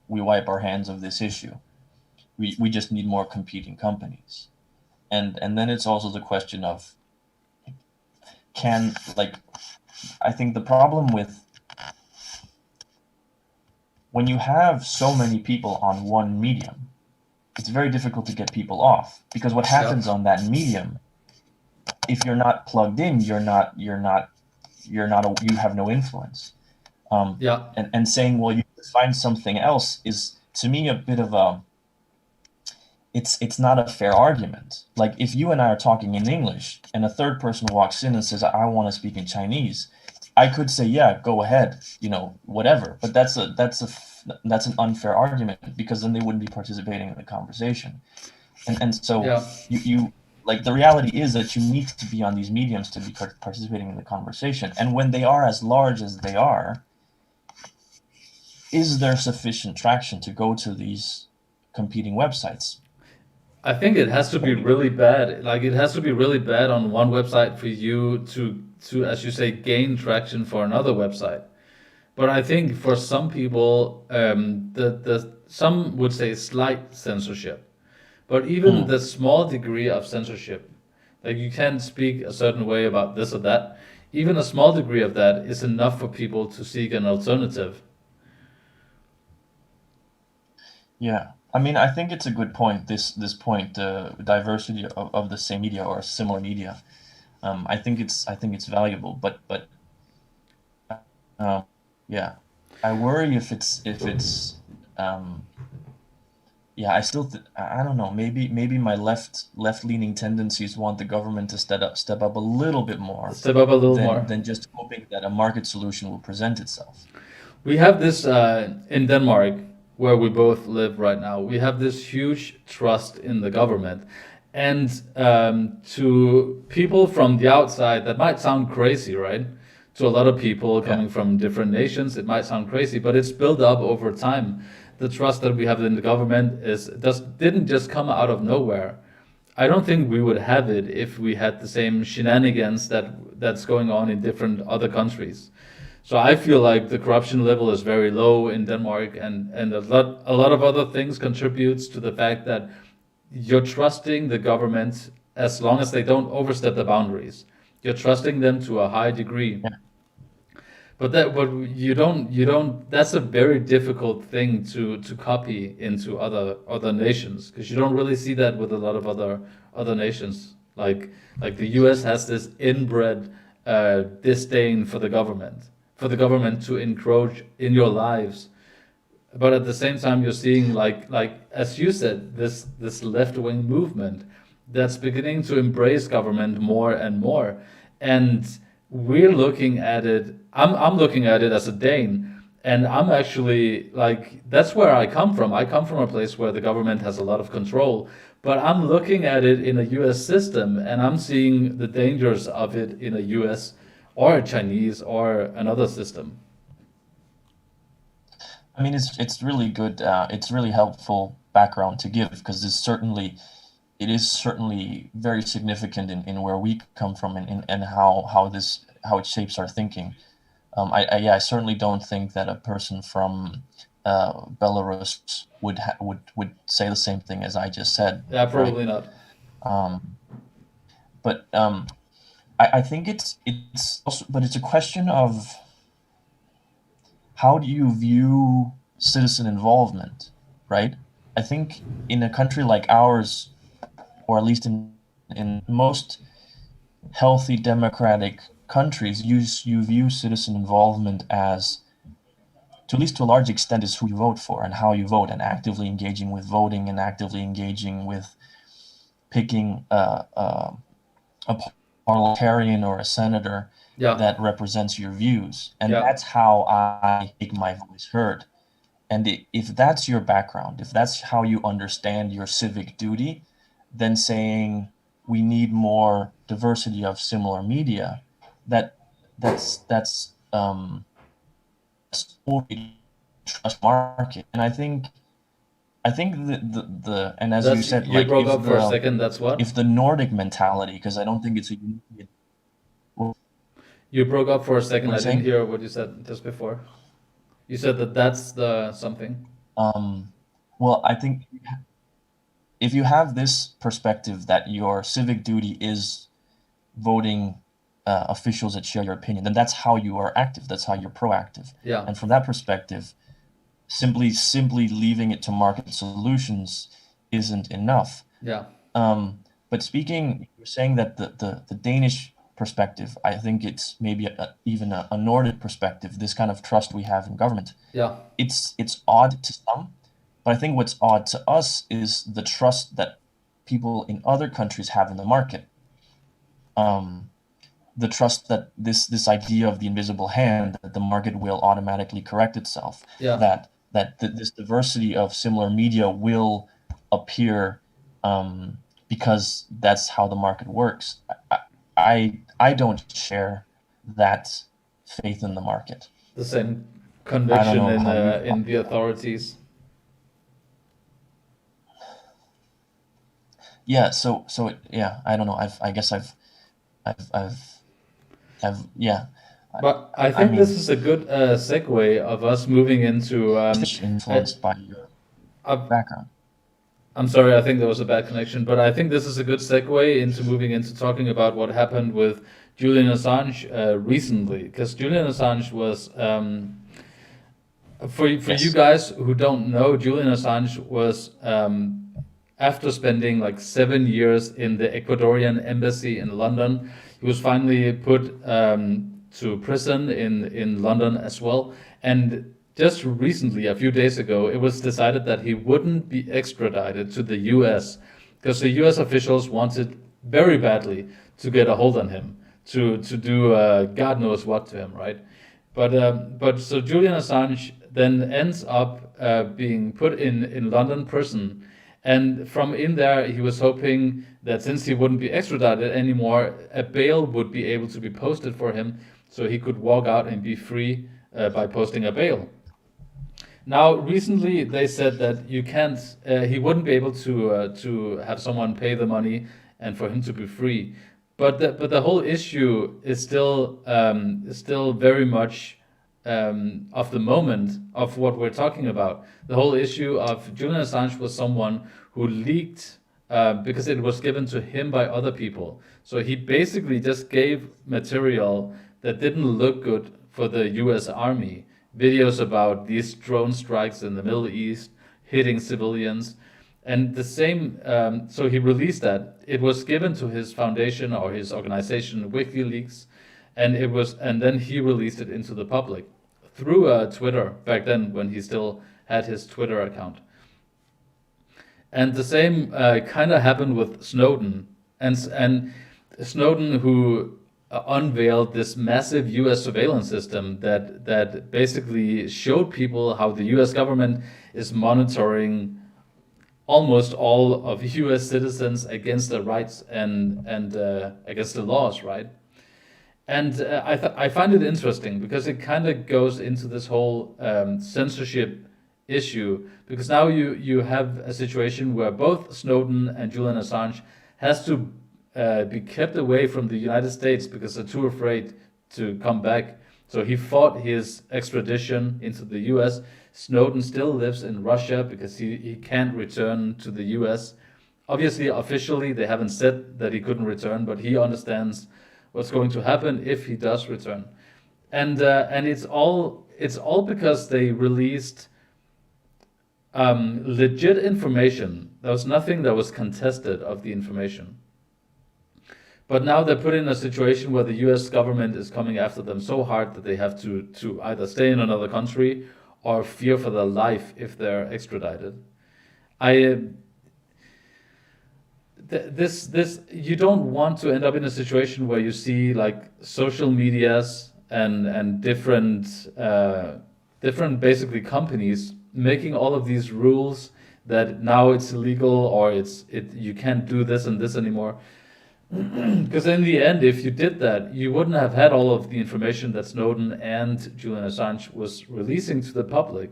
we wipe our hands of this issue. We just need more competing companies. And then it's also the question of, can, like, I think the problem with, when you have so many people on one medium, it's very difficult to get people off, because what happens on that medium, if you're not plugged in, you have no influence. yeah. And saying, well, you find something else, is, to me, a bit of a, it's not a fair argument. Like, if you and I are talking in English and a third person walks in and says, I want to speak in Chinese, I could say, yeah, go ahead, whatever. But that's an unfair argument, because then they wouldn't be participating in the conversation. And so Yeah. you like, the reality is that you need to be on these mediums to be participating in the conversation. And when they are as large as they are, is there sufficient traction to go to these competing websites? I think it has to be really bad. Like it has to be really bad on one website for you to as you say gain traction for another website. But I think for some people, the some would say slight censorship. But even Hmm. the small degree of censorship, like you can't speak a certain way about this or that, even a small degree of that is enough for people to seek an alternative. Yeah, I mean, I think it's a good point. This point, diversity of the same media or similar media. I think it's valuable, but um, yeah, I worry um, yeah, I don't know. Maybe my left leaning tendencies want the government to step up a little bit more, Step up a little than more. than just hoping that a market solution will present itself. We have this in Denmark, where we both live right now. We have this huge trust in the government. And to people from the outside, that might sound crazy, right? To a lot of people Yeah. coming from different nations, it might sound crazy, but it's built up over time. The trust that we have in the government didn't just come out of nowhere. I don't think we would have it if we had the same shenanigans that's going on in different other countries. So I feel like the corruption level is very low in Denmark, and a lot of other things contributes to the fact that you're trusting the government as long as they don't overstep the boundaries. You're trusting them to a high degree. Yeah. But you don't that's a very difficult thing to copy into other nations, because you don't really see that with a lot of other nations. Like the US has this inbred disdain for the government to encroach in your lives, but at the same time you're seeing like as you said, this left wing movement that's beginning to embrace government more and more, and we're looking at it. I'm looking at it as a Dane, and I'm actually like that's where I come from. I come from a place where the government has a lot of control, but I'm looking at it in a U.S. system, and I'm seeing the dangers of it in a U.S. or a Chinese or another system. I mean, it's really good. It's really helpful background to give because it is certainly very significant in where we come from and how it shapes our thinking. Yeah, I certainly don't think that a person from Belarus would say the same thing as I just said, Yeah, right? probably not. Um, but I think it's also, but it's a question of how do you view citizen involvement, right? I think in a country like ours, or at least in most healthy democratic countries, you view citizen involvement as, to at least to a large extent, is who you vote for and how you vote, and actively engaging with voting and actively engaging with picking a parliamentarian or a senator Yeah, that represents your views, and yeah, that's how I make my voice heard. And if that's your background, if that's how you understand your civic duty, then saying we need more diversity of similar media, that that's trust market. And I think the and as you that's said, you like broke up for a second. That's what if the Nordic mentality, because I don't think it's a unique. What you broke up for a second. are you I didn't saying? hear what you said just before. You said that that's the something. Um, well, I think if you have this perspective that your civic duty is voting officials that share your opinion, then that's how you are active. That's how you're proactive. Yeah, And from that perspective, simply leaving it to market solutions isn't enough. yeah, But speaking, you're saying that the Danish perspective, I think it's maybe even a Nordic perspective. This kind of trust we have in government, yeah, it's odd to some, but I think what's odd to us is the trust that people in other countries have in the market. Um, the trust that this idea of the invisible hand, that the market will automatically correct itself, yeah. that this diversity of similar media will appear, because that's how the market works. I don't share that faith in the market. The same I don't conviction know how you in the authorities. Yeah, yeah, I don't know. I guess I've I've yeah. I, But I I think this mean, is a good segue of us moving into. Uh, influenced by your uh, background. I'm sorry, I think there was a bad connection, but I think this is a good segue into moving into talking about what happened with Julian Assange recently, because Julian Assange was for you Yes. guys who don't know, Julian Assange was after spending like 7 years in the Ecuadorian embassy in London, he was finally put to prison in London as well. And just recently, a few days ago, it was decided that he wouldn't be extradited to the U.S. because the U.S. officials wanted very badly to get a hold on him to do God knows what to him, right? But so Julian Assange then ends up being put in London prison, and from in there he was hoping that since he wouldn't be extradited anymore, a bail would be able to be posted for him, so he could walk out and be free by posting a bail. Now, recently they said that you can't. He wouldn't be able to have someone pay the money and for him to be free. But the whole issue is still very much of the moment of what we're talking about. The whole issue of Julian Assange was someone who leaked because it was given to him by other people. So he basically just gave material that didn't look good for the U.S. Army. Videos about these drone strikes in the Middle East hitting civilians. And the same, so he released that. It was given to his foundation or his organization, WikiLeaks, and then he released it into the public through Twitter back then when he still had his Twitter account. And the same kind of happened with Snowden, and Snowden, who unveiled this massive U.S. surveillance system that basically showed people how the U.S. government is monitoring almost all of U.S. citizens against their rights and against the laws, right? And I find it interesting because it kind of goes into this whole censorship issue, because now you have a situation where both Snowden and Julian Assange has to be kept away from the United States because they're too afraid to come back. So he fought his extradition into the US. Snowden still lives in Russia because he can't return to the US. Obviously, officially, they haven't said that he couldn't return, but he understands what's going to happen if he does return. And it's all because they released legit information. There was nothing that was contested of the information. But now they're put in a situation where the US government is coming after them so hard that they have to either stay in another country or fear for their life if they're extradited. This you don't want to end up in a situation where you see like social medias and different basically companies making all of these rules that now it's illegal or you can't do this and this anymore. Because in the end, if you did that, you wouldn't have had all of the information that Snowden and Julian Assange was releasing to the public.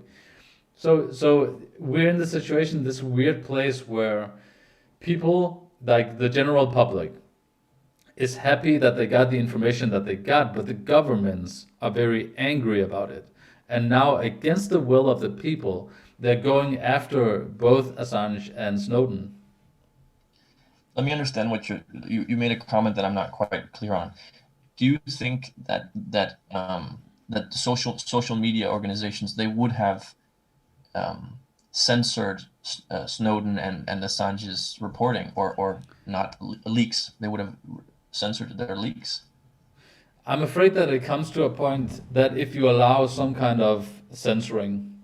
So we're in this situation, this weird place where people, like the general public, is happy that they got the information that they got, but the governments are very angry about it. And now, against the will of the people, they're going after both Assange and Snowden. Let me understand what you made a comment that I'm not quite clear on. Do you think that social media organizations, they would have censored Snowden and Assange's reporting, or not leaks? They would have censored their leaks? I'm afraid that it comes to a point that if you allow some kind of censoring,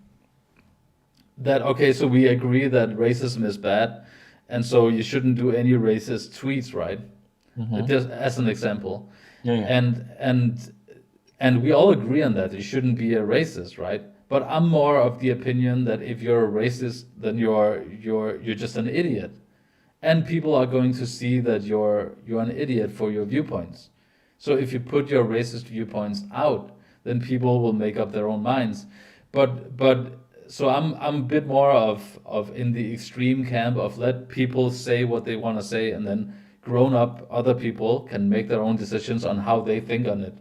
that okay, so we agree that racism is bad, and so you shouldn't do any racist tweets, right? Mm-hmm. Just as an example. Yeah. And we all agree on that. You shouldn't be a racist, right? But I'm more of the opinion that if you're a racist, then you're just an idiot. And people are going to see that you're an idiot for your viewpoints. So if you put your racist viewpoints out, then people will make up their own minds. But so I'm a bit more of in the extreme camp of let people say what they want to say, and then grown up other people can make their own decisions on how they think on it.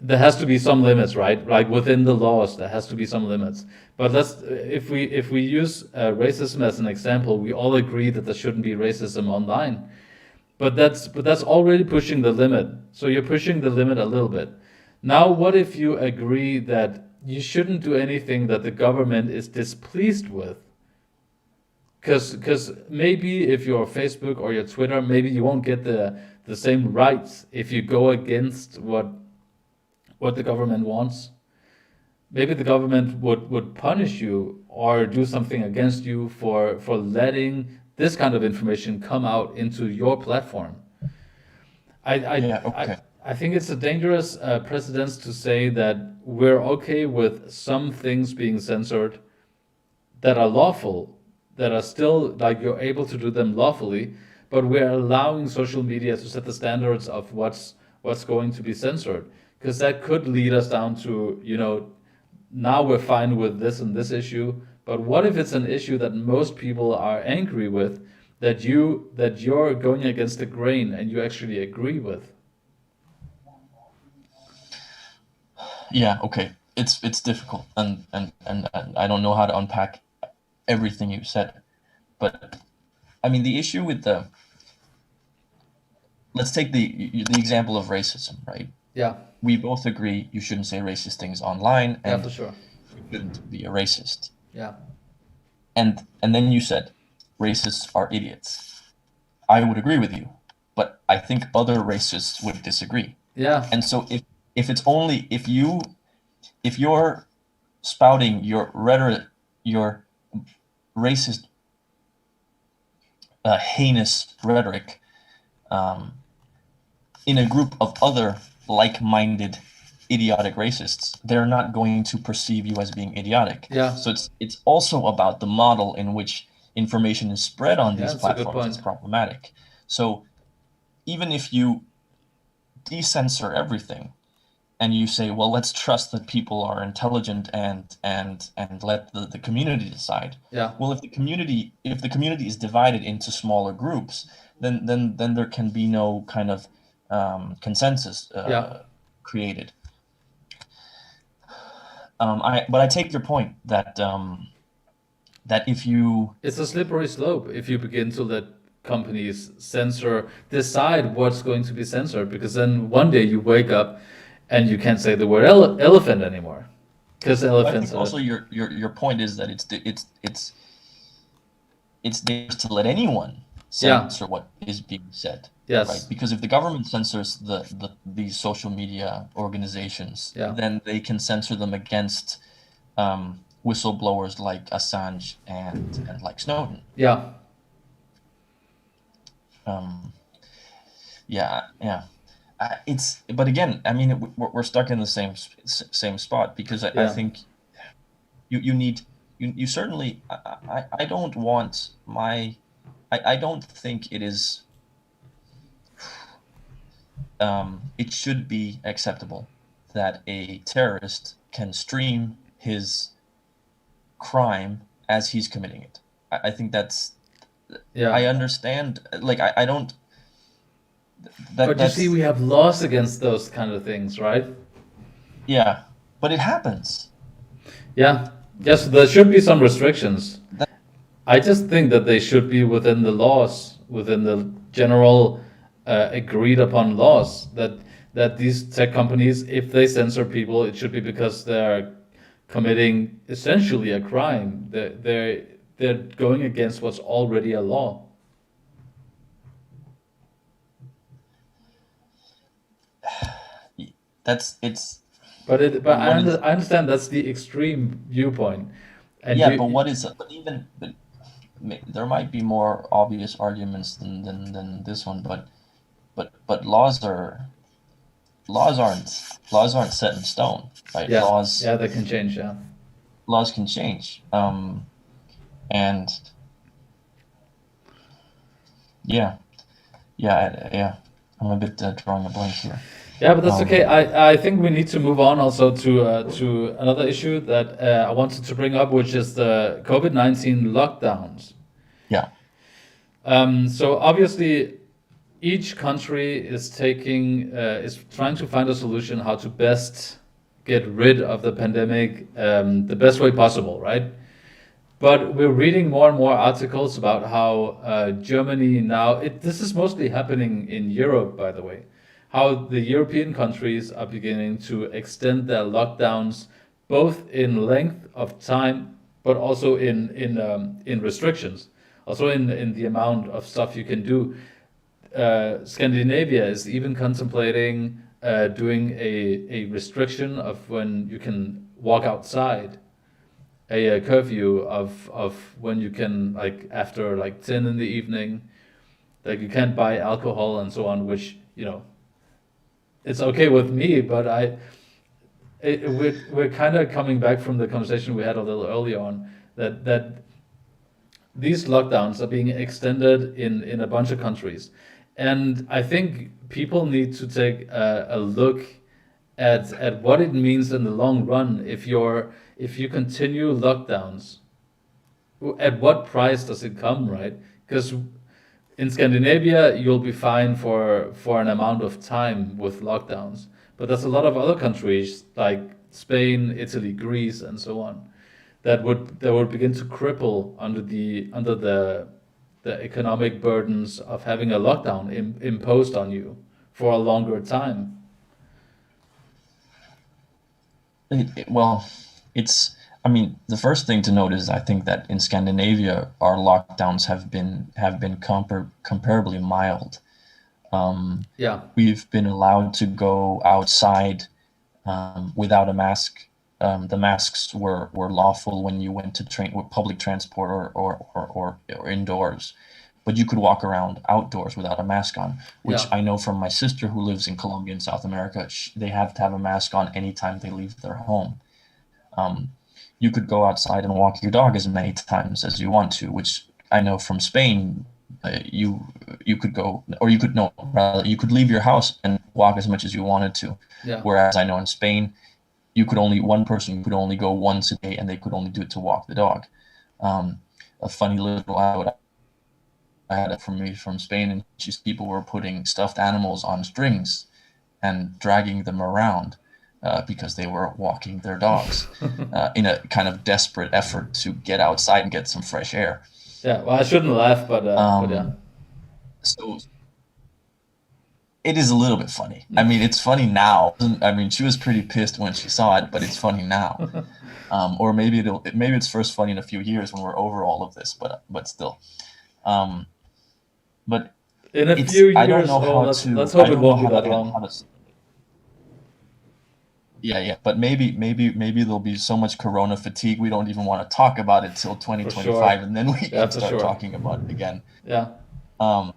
There has to be some limits, right? Like within the laws, there has to be some limits. But if we use racism as an example, we all agree that there shouldn't be racism online. But that's already pushing the limit. So you're pushing the limit a little bit. Now, what if you agree that you shouldn't do anything that the government is displeased with? Because maybe if you're Facebook or your Twitter, maybe you won't get the same rights if you go against what the government wants. Maybe the government would punish you or do something against you for letting this kind of information come out into your platform. Yeah, okay. I think it's a dangerous precedence to say that we're okay with some things being censored that are lawful, that are still like you're able to do them lawfully, but we're allowing social media to set the standards of what's going to be censored, because that could lead us down to, now we're fine with this and this issue, but what if it's an issue that most people are angry with, that you're going against the grain and you actually agree with? Yeah, okay. It's difficult, and I don't know how to unpack everything you said. But I mean, the issue with let's take the example of racism, right? Yeah, We both agree you shouldn't say racist things online, yeah, and for sure. you shouldn't be a racist. Yeah, And then you said racists are idiots. I would agree with you, but I think other racists would disagree. yeah, And so if it's only if your spouting your rhetoric, your racist, heinous rhetoric, in a group of other like-minded idiotic racists, they're not going to perceive you as being idiotic. Yeah. So it's also about the model in which information is spread on these that's a good platforms point. that's problematic. So even if you decensor everything and you say, well, let's trust that people are intelligent and let the community decide. Yeah. Well, if the community is divided into smaller groups, then there can be no kind of consensus Yeah. created. But I take your point that that if you It's a slippery slope if you begin to let companies decide what's going to be censored, because then one day you wake up and you can't say the word elephant anymore, because I elephants think also your point is that it's dangerous to let anyone censor what is being said. Yes. Right? Because if the government censors these social media organizations, Yeah. then they can censor them against whistleblowers like Assange and like Snowden. Yeah. Yeah. But again, I mean, we're stuck in the same spot, because I think you certainly, I don't want I don't think it is, it should be acceptable that a terrorist can stream his crime as he's committing it. I think that's, Yeah. I understand, like, I don't, But you see, we have laws against those kind of things, right? Yeah, but it happens. Yeah. Yes, there should be some restrictions. I just think that they should be within the laws, within the general agreed upon laws, that these tech companies, if they censor people, it should be because they're committing essentially a crime. They're going against what's already a law. But I understand that's the extreme viewpoint. And yeah, but there might be more obvious arguments than this one, but laws aren't set in stone, right? Yeah, they can change. Yeah, laws can change. And yeah. I'm a bit drawing a blank here. Yeah, but that's okay. I think we need to move on also to another issue that I wanted to bring up, which is the COVID-19 lockdowns. Yeah. So obviously, each country is trying to find a solution how to best get rid of the pandemic the best way possible, right? But we're reading more and more articles about how Germany now, this is mostly happening in Europe, by the way, how the European countries are beginning to extend their lockdowns, both in length of time, but also in restrictions, also in the amount of stuff you can do. Scandinavia is even contemplating doing a restriction of when you can walk outside, a curfew of when you can, like after like 10 in the evening, like you can't buy alcohol and so on, which it's okay with me, but we're kind of coming back from the conversation we had a little earlier on, that these lockdowns are being extended in a bunch of countries, and I think people need to take a look at what it means in the long run. If you continue lockdowns, at what price does it come, right? Because in Scandinavia, you'll be fine for an amount of time with lockdowns, but there's a lot of other countries like Spain, Italy, Greece, and so on that would begin to cripple under the economic burdens of having a lockdown imposed on you for a longer time. I mean, the first thing to note is I think that in Scandinavia, our lockdowns have been comparably mild. Yeah. We've been allowed to go outside without a mask the masks were lawful when you went to train with public transport or indoors, but you could walk around outdoors without a mask on, which Yeah. I know from my sister who lives in Colombia in South America. They have to have a mask on anytime they leave their home. Um, you could go outside and walk your dog as many times as you want to, which I know from Spain. You could go, or you could no, rather you could leave your house and walk as much as you wanted to. Yeah. Whereas I know in Spain, one person could only go once a day, and they could only do it to walk the dog. Um, a funny little anecdote I had it from me from Spain, and just people were putting stuffed animals on strings and dragging them around because they were walking their dogs in a kind of desperate effort to get outside and get some fresh air. Yeah. Well, I shouldn't laugh, but yeah. So it is a little bit funny. I mean, it's funny now. I mean, she was pretty pissed when she saw it, but it's funny now. Or maybe it's first funny in a few years when we're over all of this, but still. But In a few years, I don't know how let's hope it won't be that long. Yeah. But maybe there'll be so much corona fatigue we don't even want to talk about it till 2025, and then we can start talking about it again. Yeah. I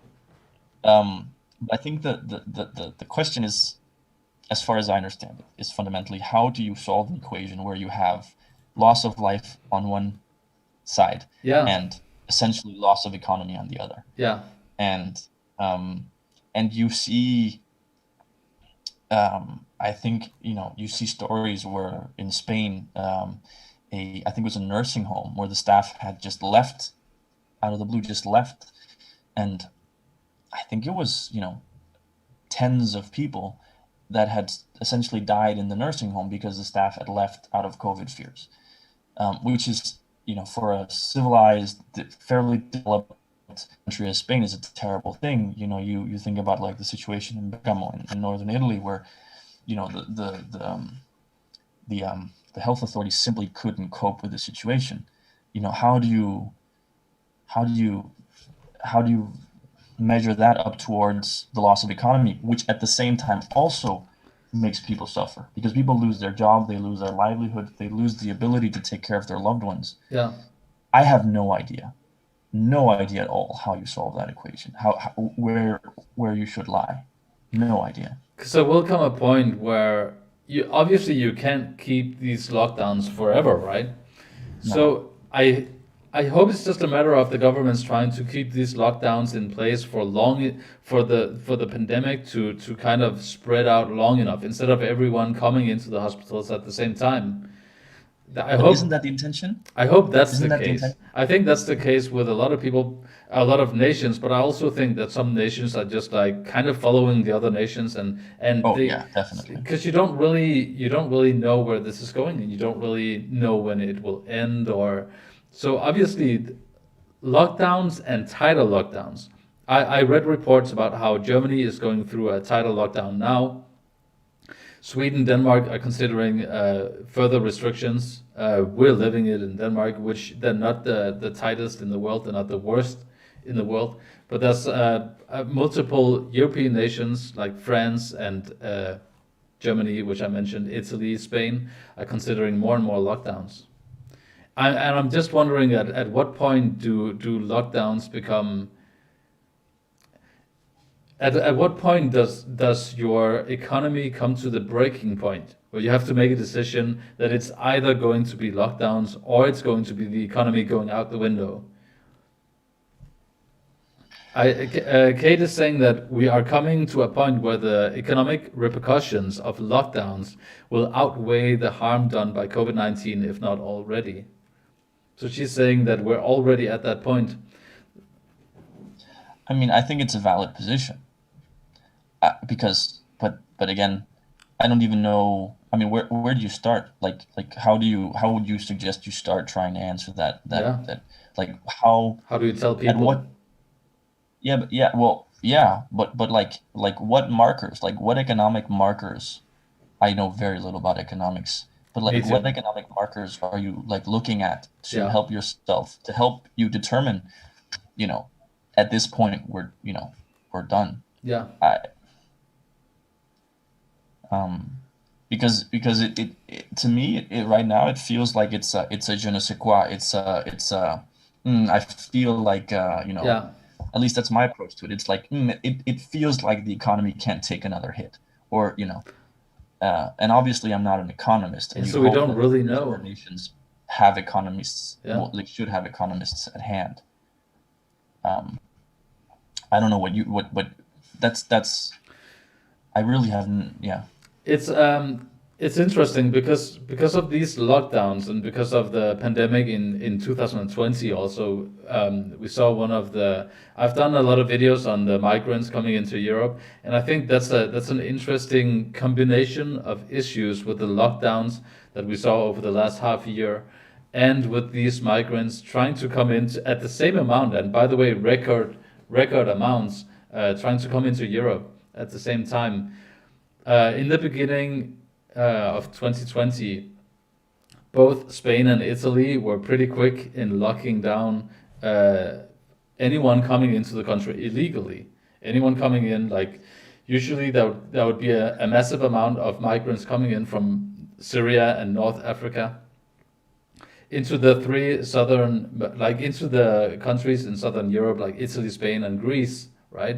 think the question is, as far as I understand it, is fundamentally how do you solve an equation where you have loss of life on one side and essentially loss of economy on the other. Yeah. And you see, I think, you see stories where in Spain, I think it was a nursing home where the staff had just left out of the blue, and I think it was, tens of people that had essentially died in the nursing home because the staff had left out of COVID fears, which is, for a civilized, fairly developed country as Spain, is a terrible thing. You think about like the situation in Bergamo in northern Italy, where, the health authorities simply couldn't cope with the situation. How do you measure that up towards the loss of economy, which at the same time also makes people suffer, because people lose their job, they lose their livelihood, they lose the ability to take care of their loved ones. Yeah. I have no idea at all how you solve that equation, where you should lie. No idea. So will come a point where you can't keep these lockdowns forever, right? No. So I hope it's just a matter of the government's trying to keep these lockdowns in place for the pandemic to kind of spread out long enough, instead of everyone coming into the hospitals at the same time. Isn't that the intention? I hope that's Isn't the that the case. intention? I think that's the case with a lot of people, a lot of nations, but I also think that some nations are just like kind of following the other nations, and Yeah, definitely. because you don't really know where this is going, and you don't really know when it will end. Or so obviously lockdowns and tighter lockdowns. I read reports about how Germany is going through a tighter lockdown now. Sweden, Denmark are considering further restrictions. We're living it in Denmark, which they're not the tightest in the world, they're not the worst in the world. But there's multiple European nations like France and Germany, which I mentioned, Italy, Spain, are considering more and more lockdowns. And I'm just wondering at what point do lockdowns become. At what point does your economy come to the breaking point where you have to make a decision that it's either going to be lockdowns or it's going to be the economy going out the window? Kate is saying that we are coming to a point where the economic repercussions of lockdowns will outweigh the harm done by COVID-19, if not already. So she's saying that we're already at that point. I mean, I think it's a valid position. Because, but again, I don't even know. I mean, where do you start? Like how would you suggest you start trying to answer that like how do you tell people? And what? But like what markers? Like what economic markers? I know very little about economics, but like what economic markers are you like looking at to help yourself, to help you determine, at this point we're done. Yeah. because it to me right now it feels like it's a je ne sais quoi. I feel like Yeah. at least that's my approach to it. It's like it feels like the economy can't take another hit, or and obviously I'm not an economist, and you'd So we hope don't that really mature know. nations have economists. Yeah. Well, they should have economists at hand. Um, I don't know what that's I really haven't. Yeah. It's it's interesting because of these lockdowns and because of the pandemic in 2020 also, we saw one of the I've done a lot of videos on the migrants coming into Europe, and I think that's an interesting combination of issues with the lockdowns that we saw over the last half year, and with these migrants trying to come in at the same amount, and by the way, record amounts, trying to come into Europe at the same time. In the beginning of 2020, both Spain and Italy were pretty quick in locking down uh, anyone coming into the country illegally. Anyone coming in, like usually there would be a massive amount of migrants coming in from Syria and North Africa into the three southern, like into the countries in southern Europe, like Italy, Spain, and Greece, right?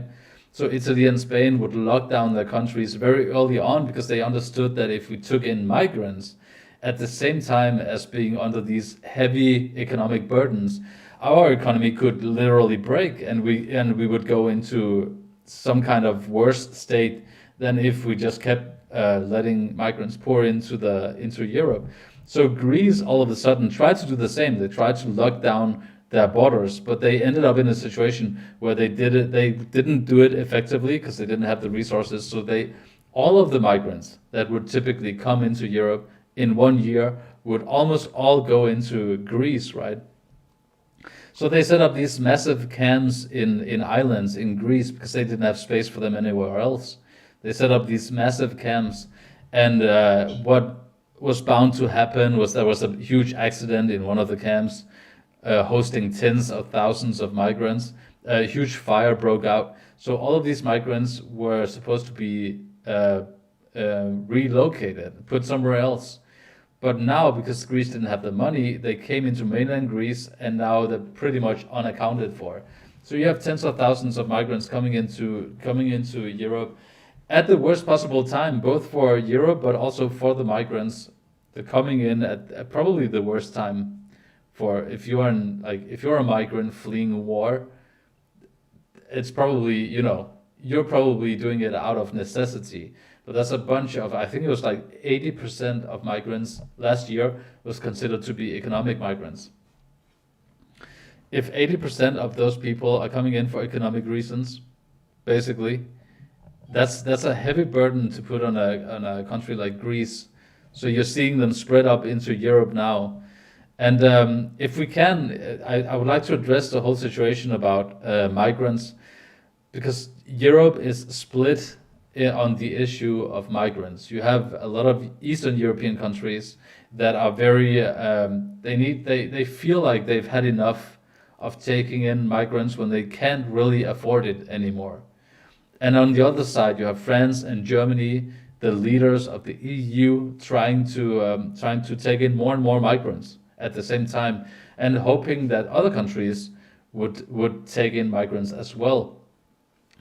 So Italy and Spain would lock down their countries very early on because they understood that if we took in migrants at the same time as being under these heavy economic burdens, our economy could literally break, and we would go into some kind of worse state than if we just kept letting migrants pour into Europe. So Greece all of a sudden tried to do the same. They tried to lock down their borders, but they ended up in a situation where they didn't do it effectively because they didn't have the resources. So they all of the migrants that would typically come into Europe in 1 year would almost all go into Greece, right? So they set up these massive camps in islands in Greece because they didn't have space for them anywhere else. They set up these massive camps, and what was bound to happen was there was a huge accident in one of the camps, hosting tens of thousands of migrants. A huge fire broke out. So all of these migrants were supposed to be relocated, put somewhere else. But now, because Greece didn't have the money, they came into mainland Greece, and now they're pretty much unaccounted for. So you have tens of thousands of migrants coming into Europe at the worst possible time, both for Europe but also for the migrants. They're coming in at probably the worst time for if you're a migrant fleeing war, it's probably, you're probably doing it out of necessity. But that's a bunch of, I think it was like 80% of migrants last year was considered to be economic migrants. If 80% of those people are coming in for economic reasons, basically, that's a heavy burden to put on a country like Greece. So you're seeing them spread up into Europe now. And if we can, I would like to address the whole situation about migrants, because Europe is split on the issue of migrants. You have a lot of Eastern European countries that are very they feel like they've had enough of taking in migrants when they can't really afford it anymore. And on the other side, you have France and Germany, the leaders of the EU, trying to take in more and more migrants at the same time, and hoping that other countries would take in migrants as well.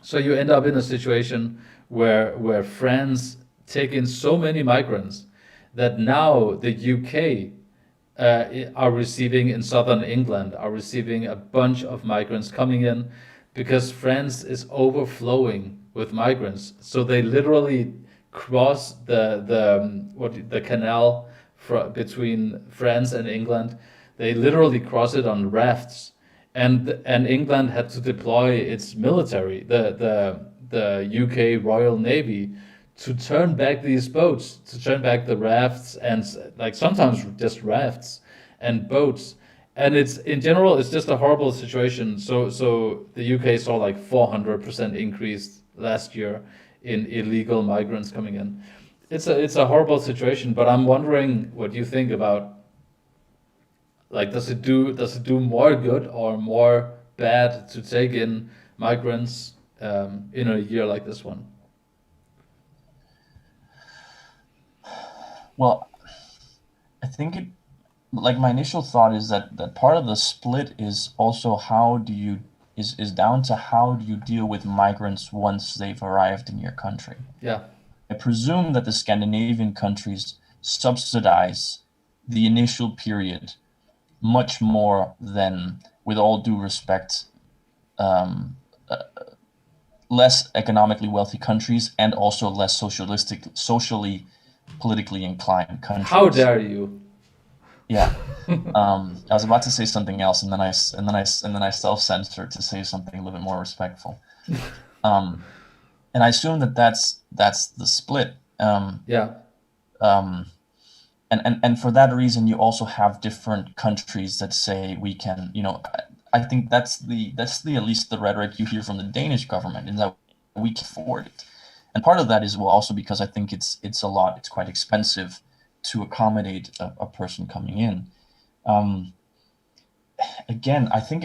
So you end up in a situation where France take in so many migrants that now the UK are receiving, in southern England, are receiving a bunch of migrants coming in because France is overflowing with migrants. So they literally cross the canal between France and England. They literally cross it on rafts, and England had to deploy its military, the UK Royal Navy, to turn back these boats, to turn back the rafts, and like sometimes just rafts and boats. And it's in general, it's just a horrible situation. So the UK saw like 400% increase last year in illegal migrants coming in. It's a horrible situation, but I'm wondering what you think about, like, does it do more good or more bad to take in migrants in a year like this one? Well, I think it, like my initial thought is that part of the split is also how do you is down to how do you deal with migrants once they've arrived in your country. Yeah. I presume that the Scandinavian countries subsidize the initial period much more than, with all due respect, um, less economically wealthy countries and also less socially, politically inclined How countries. dare you? Yeah. I was about to say something else, and then I self-censored to say something a little bit more respectful. Um, and I assume that that's the split. Yeah. Um, and for that reason, you also have different countries that say we can, I think that's the at least the rhetoric you hear from the Danish government, is that we can afford it. And part of that is, well, also because I think it's quite expensive to accommodate a person coming in. Um, I think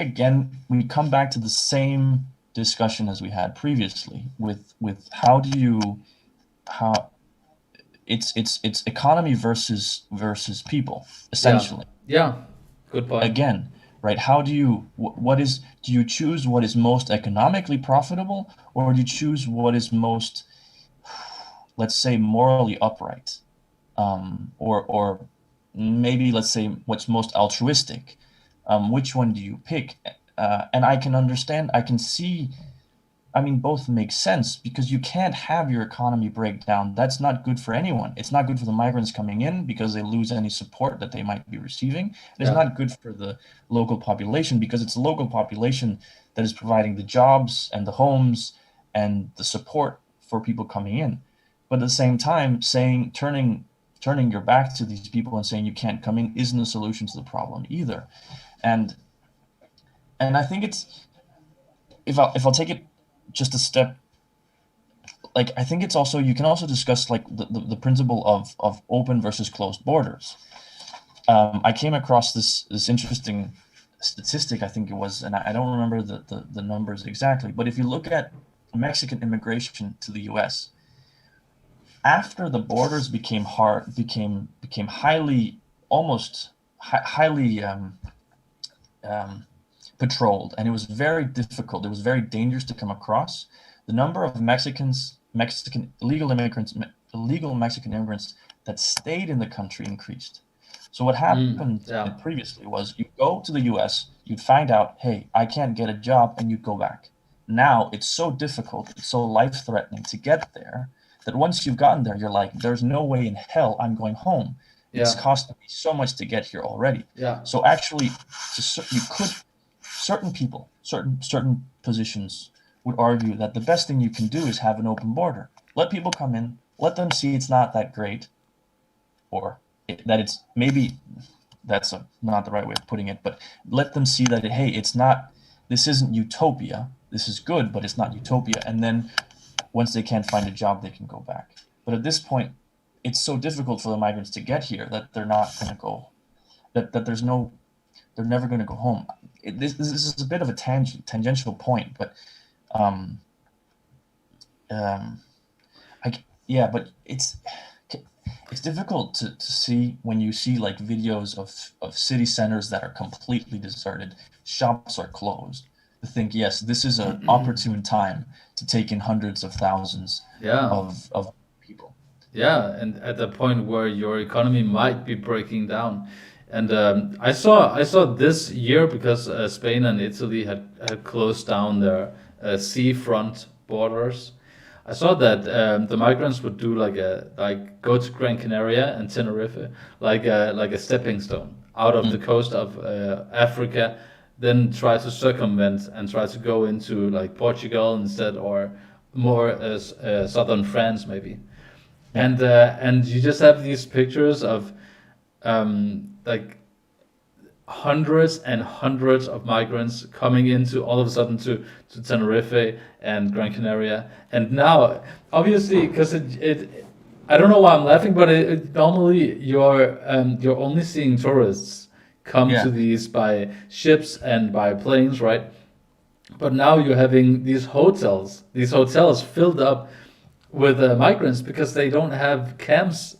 we come back to the same discussion as we had previously with how it's economy versus people, Yeah. essentially. Yeah. Good point. Again, right? How do you do you choose what is most economically profitable, or do you choose what is most, let's say, morally upright, or maybe let's say what's most altruistic? Which one do you pick? And I can see, I mean, both make sense, because you can't have your economy break down. That's not good for anyone. It's not good for the migrants coming in because they lose any support that they might be receiving. It's Yeah. not good for the local population because it's the local population that is providing the jobs and the homes and the support for people coming in. But at the same time, turning your back to these people and saying you can't come in isn't a solution to the problem either. And I think it's, if I'll take it just a step, like, I think it's also, you can also discuss like the principle of open versus closed borders. I came across this interesting statistic, I think it was, and I don't remember the numbers exactly, but if you look at Mexican immigration to the US, after the borders became highly, almost highly patrolled, and it was very difficult. It was very dangerous to come across. The number of Mexican illegal Mexican immigrants that stayed in the country increased. So what happened Yeah. previously was you go to the US, you'd find out, hey, I can't get a job, and you'd go back. Now it's so difficult, it's so life-threatening to get there, that once you've gotten there, you're like, there's no way in hell I'm going home. It's Yeah. costing me so much to get here already. Yeah. So actually, certain people, certain positions would argue that the best thing you can do is have an open border. Let people come in, let them see it's not that great, or that it's maybe, that's not the right way of putting it, but let them see that, hey, this isn't utopia. This is good, but it's not utopia. And then once they can't find a job, they can go back. But at this point, it's so difficult for the migrants to get here that they're not going to go, that they're never going to go home. This is a bit of a tangential point, but but it's difficult to see when you see like videos of city centers that are completely deserted, shops are closed, to think, yes, this is an opportune time to take in hundreds of thousands Yeah. of people. Yeah, and at the point where your economy might be breaking down. And I saw this year, because Spain and Italy had closed down their seafront borders. I saw that the migrants would do like go to Gran Canaria and Tenerife, like a stepping stone out of the coast of Africa, then try to circumvent and try to go into like Portugal instead, or more as southern France maybe. Yeah. And you just have these pictures of like hundreds and hundreds of migrants coming into, all of a sudden, to Tenerife and Gran Canaria. And now, obviously, because it I don't know why I'm laughing, but normally you're only seeing tourists come Yeah. to these by ships and by planes, right? But now you're having these hotels filled up with migrants, because they don't have camps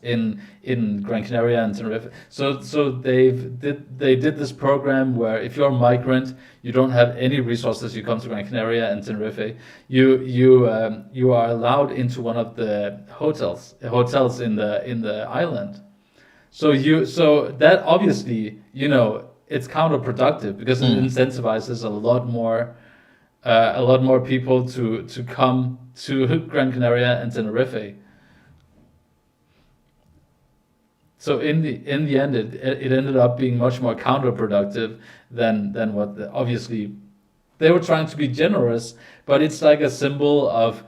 in Gran Canaria and Tenerife. So they did this program where if you're a migrant, you don't have any resources, you come to Gran Canaria and Tenerife, you are allowed into one of the hotels in the island. So that obviously, it's counterproductive because it Mm. incentivizes a lot more people to come to Gran Canaria and Tenerife. So in the end, it ended up being much more counterproductive than what obviously they were trying to be generous, but it's like a symbol of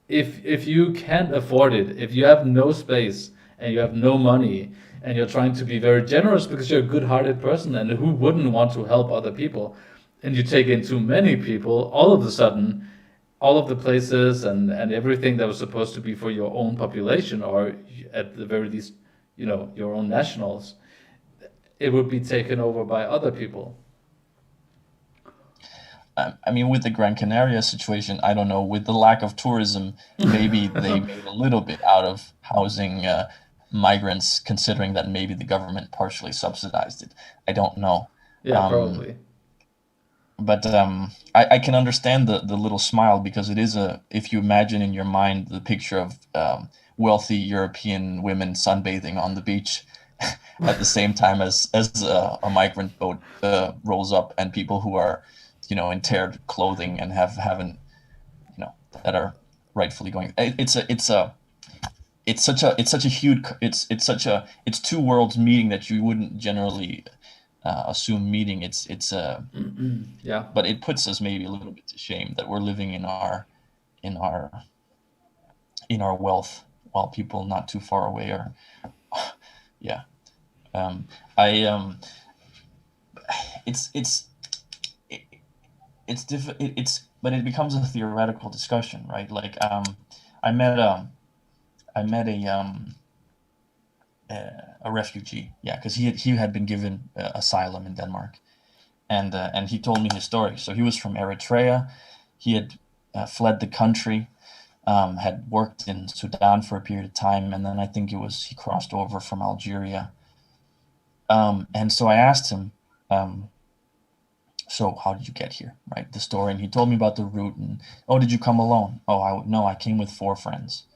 if you can't afford it, if you have no space and you have no money and you're trying to be very generous because you're a good-hearted person and who wouldn't want to help other people, and you take in too many people, all of a sudden all of the places and everything that was supposed to be for your own population or at the very least, your own nationals, it would be taken over by other people. I mean, with the Gran Canaria situation, I don't know. With the lack of tourism, maybe they made a little bit out of housing migrants, considering that maybe the government partially subsidized it. I don't know. Yeah, Um, probably. but I can understand the little smile because it is if you imagine in your mind the picture of wealthy European women sunbathing on the beach at the same time as a migrant boat rolls up and people who are, in teared clothing and haven't, that are rightfully going. It's such a huge, it's two worlds meeting that you wouldn't generally assume meeting. Yeah. But it puts us maybe a little bit to shame that we're living in our in our wealth while people not too far away are. Yeah. I it's it, but it becomes a theoretical discussion, right? Like I met I met a refugee, yeah, because he had been given asylum in Denmark, and he told me his story. So he was from Eritrea. He had fled the country, had worked in Sudan for a period of time, and then I think he crossed over from Algeria. And so I asked him, so how did you get here, right? The story, and he told me about the route, and oh, did you come alone? Oh, no, I came with 4 friends,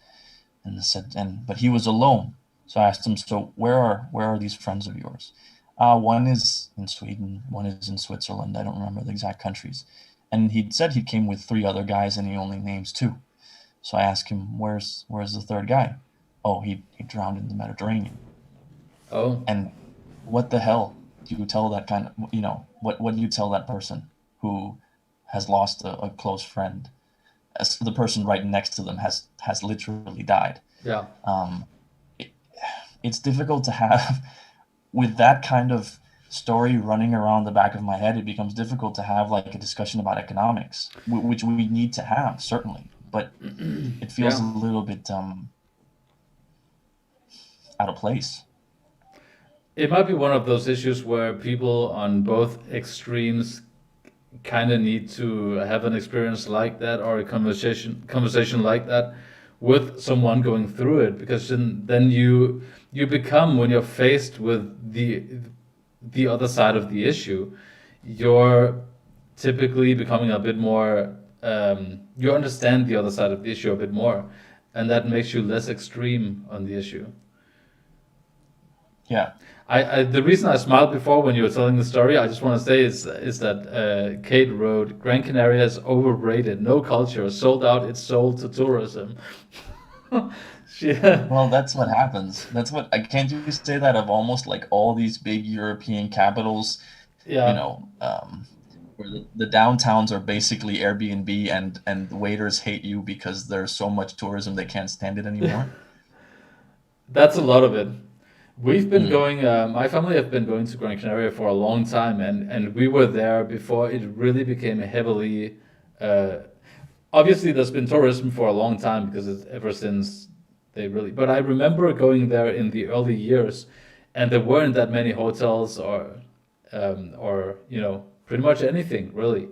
and I said, but he was alone. So I asked him, so where are these friends of yours? One is in Sweden, one is in Switzerland. I don't remember the exact countries. And he said he came with 3 other guys, and he only names 2. So I asked him, where's the third guy? Oh, he drowned in the Mediterranean. Oh. And what the hell do you tell that kind of, what do you tell that person who has lost a close friend, as the person right next to them has literally died? Yeah. It's difficult to have with that kind of story running around the back of my head. It becomes difficult to have like a discussion about economics, which we need to have certainly, but it feels Yeah. a little bit out of place. It might be one of those issues where people on both extremes kind of need to have an experience like that or a conversation like that with someone going through it, because then you become, when you're faced with the other side of the issue, you're typically becoming a bit more, you understand the other side of the issue a bit more, and that makes you less extreme on the issue. Yeah. The reason I smiled before when you were telling the story, I just want to say is that Kate wrote, Gran Canaria is overrated, no culture, sold out its soul to tourism. she, Well, that's what happens. That's what I can't you say that of almost like all these big European capitals, you yeah, know, where the downtowns are basically Airbnb and the waiters hate you because there's so much tourism they can't stand it anymore. that's a lot of it. We've been Mm. going, my family have been going to Gran Canaria for a long time, and we were there before it really became heavily. Uh, Obviously, there's been tourism for a long time because it's ever since they really. But I remember going there in the early years, and there weren't that many hotels or pretty much anything really.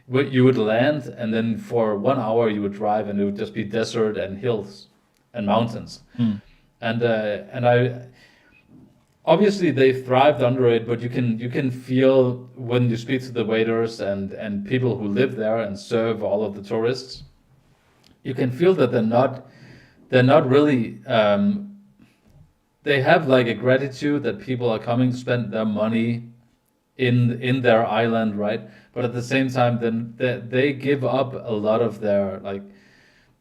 You would land, and then for 1 hour you would drive, and it would just be desert and hills and mountains. Mm. And obviously they thrived under it, but you can feel when you speak to the waiters and people who live there and serve all of the tourists, you can feel that they're not really they have like a gratitude that people are coming to spend their money in their island, right? But at the same time, then they give up a lot of their like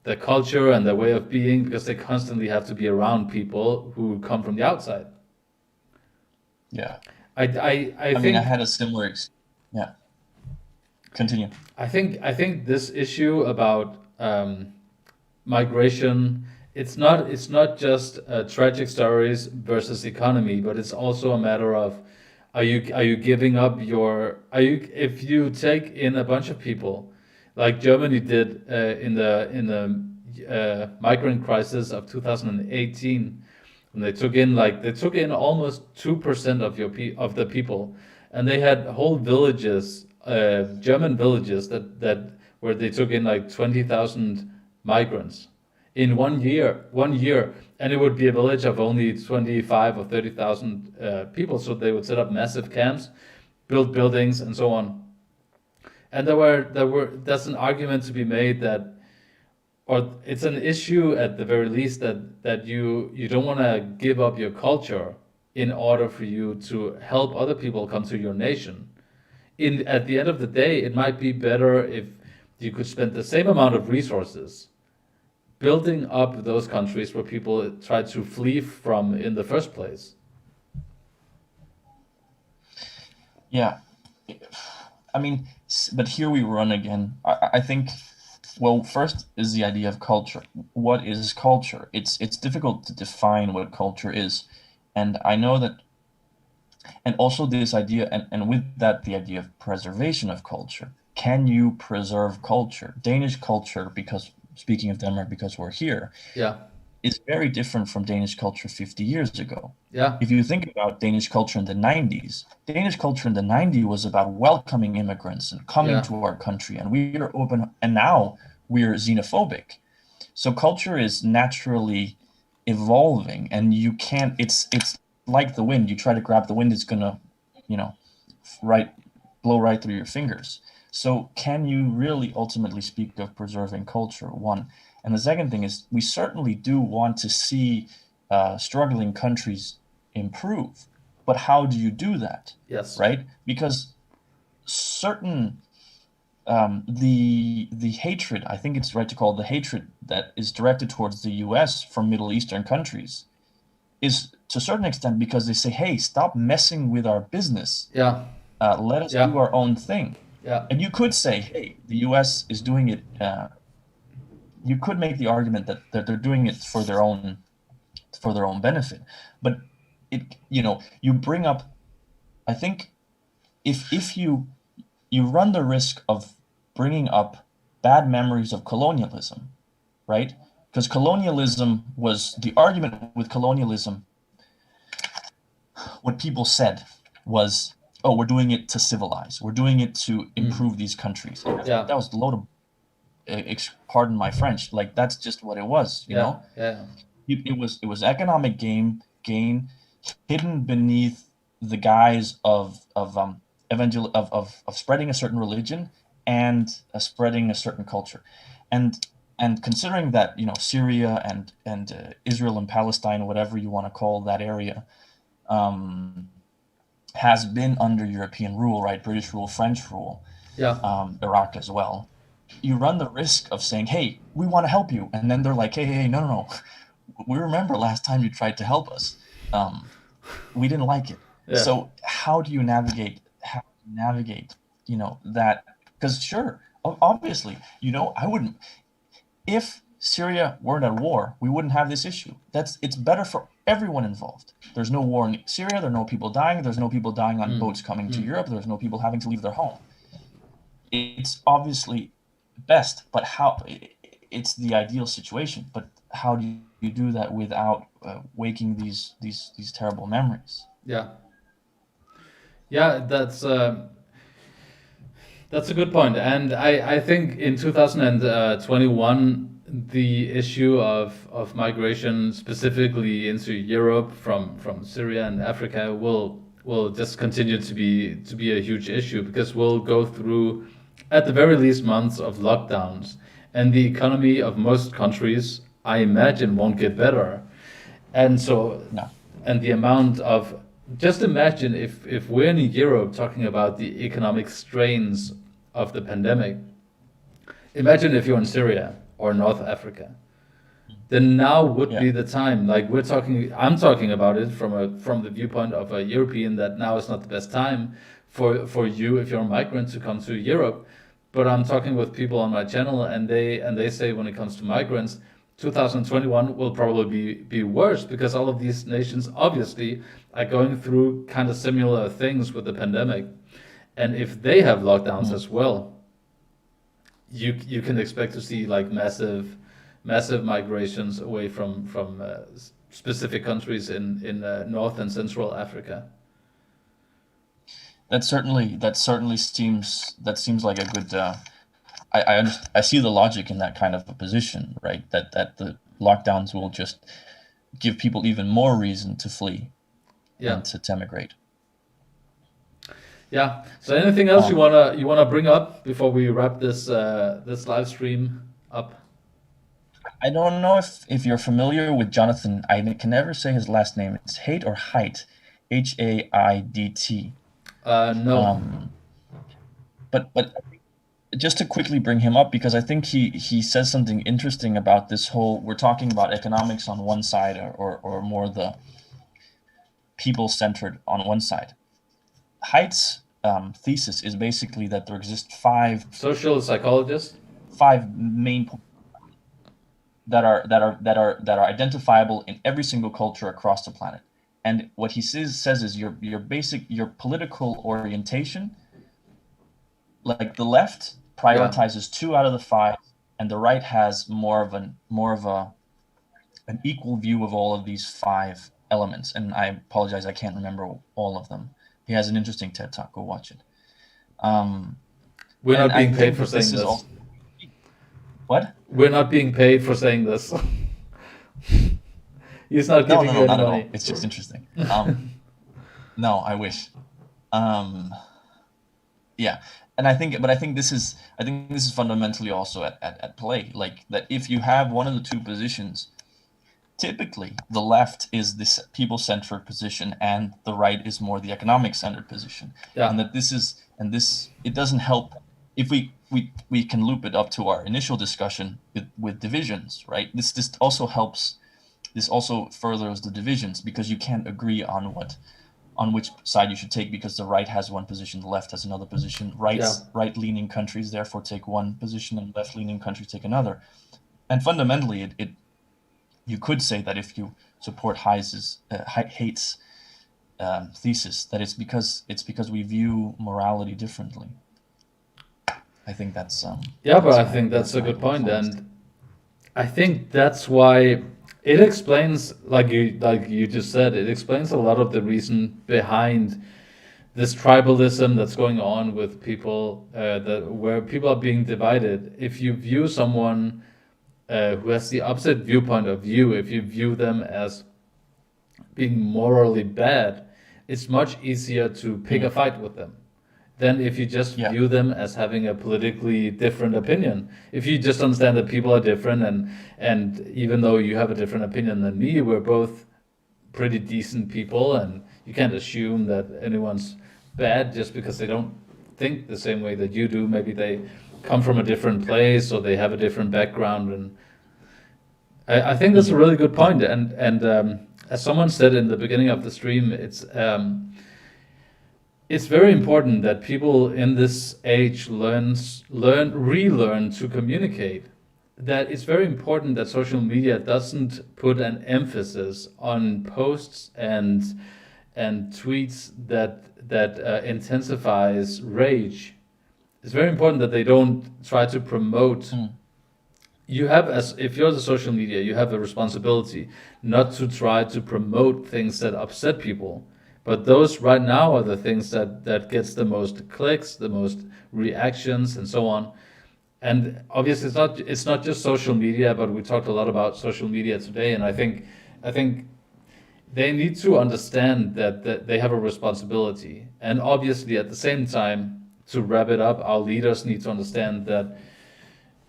their culture and their way of being because they constantly have to be around people who come from the outside. Yeah. I I mean, I think had a similar yeah. Continue. I think this issue about migration, it's not just tragic stories versus economy, but it's also a matter of are you giving up your are you if you take in a bunch of people like Germany did in the migrant crisis of 2018, when they took in almost 2% of of the people, and they had whole villages, German villages that where they took in like 20,000 migrants in 1 year, and it would be a village of only 25 or 30,000 people. So they would set up massive camps, build buildings, and so on. And that's an argument to be made that, or it's an issue at the very least, that you don't want to give up your culture in order for you to help other people come to your nation. In At the end of the day, it might be better if you could spend the same amount of resources building up those countries where people try to flee from in the first place. Yeah. I mean, but here we run again. I think, well, first is the idea of culture. What is culture? It's difficult to define what culture is. And I know that, and also this idea, and with that, the idea of preservation of culture. Can you preserve culture? Danish culture, because speaking of Denmark, because we're here, Yeah, is very different from Danish culture 50 years ago. yeah, If you think about Danish culture in the 90s, Danish culture in the 90s was about welcoming immigrants and coming yeah, to our country, and we are open, and now we're xenophobic. So culture is naturally evolving, and you can't. It's like the wind. You try to grab the wind, it's gonna, you know, right blow right through your fingers. So can you really ultimately speak of preserving culture? One, and the second thing is we certainly do want to see struggling countries improve, but how do you do that, yes, right? Because certain the hatred, I think it's right to call it the hatred that is directed towards the U.S. from Middle Eastern countries is to a certain extent because they say, hey, stop messing with our business. yeah, Let us do yeah, our own thing. yeah, And you could say, hey, the U.S. is doing it. You could make the argument that they're doing it for their own benefit. But you bring up. I think if you run the risk of bringing up bad memories of colonialism, right? Because colonialism was the argument with colonialism. What people said was, "Oh, we're doing it to civilize. We're doing it to improve these countries." yeah, That was a load of, pardon my French. Like that's just what it was. yeah, yeah, It was economic gain hidden beneath the guise of spreading a certain religion and spreading a certain culture, and considering that Syria and Israel and Palestine, whatever you want to call that area, um, has been under European rule, right? British rule, French rule, yeah, Iraq as well. You run the risk of saying, "Hey, we want to help you," and then they're like, "Hey, no, no, no. We remember last time you tried to help us. Um, we didn't like it." yeah, So how do you navigate? How do you navigate? That, because sure, obviously, I wouldn't. If Syria weren't at war, we wouldn't have this issue. It's better for everyone involved. There's no war in Syria. There are no people dying. There's no people dying on boats coming to Europe. There's no people having to leave their home. It's obviously best, but it's the ideal situation. But how do you do that without waking these terrible memories? yeah, yeah. That's a good point, and I think in 2021 the issue of migration specifically into Europe from Syria and Africa will just continue to be a huge issue because we'll go through at the very least months of lockdowns, and the economy of most countries I imagine won't get better. And so, No. and the amount of, just imagine if we're in Europe talking about the economic strains of the pandemic. Imagine if you're in Syria or North Africa. Then now would Yeah. be the time. Like I'm talking about it from the viewpoint of a European, that now is not the best time for you if you're a migrant to come to Europe. But I'm talking with people on my channel, and they say when it comes to migrants, 2021 will probably be worse because all of these nations obviously are going through kind of similar things with the pandemic, and if they have lockdowns Mm. as well, you can expect to see like massive migrations away from specific countries in North and Central Africa. That seems like a good. I see the logic in that kind of a position, right? That the lockdowns will just give people even more reason to flee Yeah, and to emigrate. yeah. So anything else Um, you wanna bring up before we wrap this live stream up? I don't know if you're familiar with Jonathan. I can never say his last name. It's Haidt or Height, Haidt. No. Um, but just to quickly bring him up, because I think he says something interesting about this whole. We're talking about economics on one side, or more the people centered on one side. Haidt's thesis is basically that there exist Social psychologist. five main points that are identifiable in every single culture across the planet. And what he says is your political orientation, like the left Yeah. prioritizes two out of the five, and the right has more of an equal view of all of these five elements. And I apologize, I can't remember all of them. He has an interesting TED talk. Go watch it. We're And not I being paid think for that this saying is this. also what? We're not being paid for saying this. He's not No, giving no, you no, any not at all. money. It's just interesting. No, I wish. Um, yeah, and I think this is fundamentally also at play. Like that, if you have one of the two positions, typically the left is this people-centered position, and the right is more the economic-centered position, and Yeah. that this it doesn't help if we can loop it up to our initial discussion with divisions, right? This also helps. This also furthers the divisions because you can't agree on which side you should take, because the right has one position, the left has another position. Yeah. Right-leaning countries therefore take one position, and left-leaning countries take another. And fundamentally, it you could say that if you support Haidt's thesis, that it's because we view morality differently. I think Yeah, but that's I my think that's that's a my good point, fullest. and I think that's why it explains, like you just said, it explains a lot of the reason behind this tribalism that's going on with people, that where people are being divided. If you view someone who has the opposite viewpoint of you, if you view them as being morally bad, it's much easier to pick a Mm. fight with them than if you just Yeah. view them as having a politically different opinion. If you just understand that people are different, and even though you have a different opinion than me, we're both pretty decent people, and you can't assume that anyone's bad just because they don't think the same way that you do. Maybe they come from a different place or they have a different background, and I think that's a Mhm. really good Yeah. point. And as someone said in the beginning of the stream, it's very important that people in this age relearn to communicate. That it's very important that social media doesn't put an emphasis on posts and tweets that intensifies rage. It's very important that they don't try to promote. Mm. You have, as if you're the social media, you have a responsibility not to try to promote things that upset people, but those right now are the things that gets the most clicks, the most reactions, and so on. And obviously it's not just social media, but we talked a lot about social media today, and I think they need to understand that they have a responsibility. And obviously, at the same time, to wrap it up, our leaders need to understand that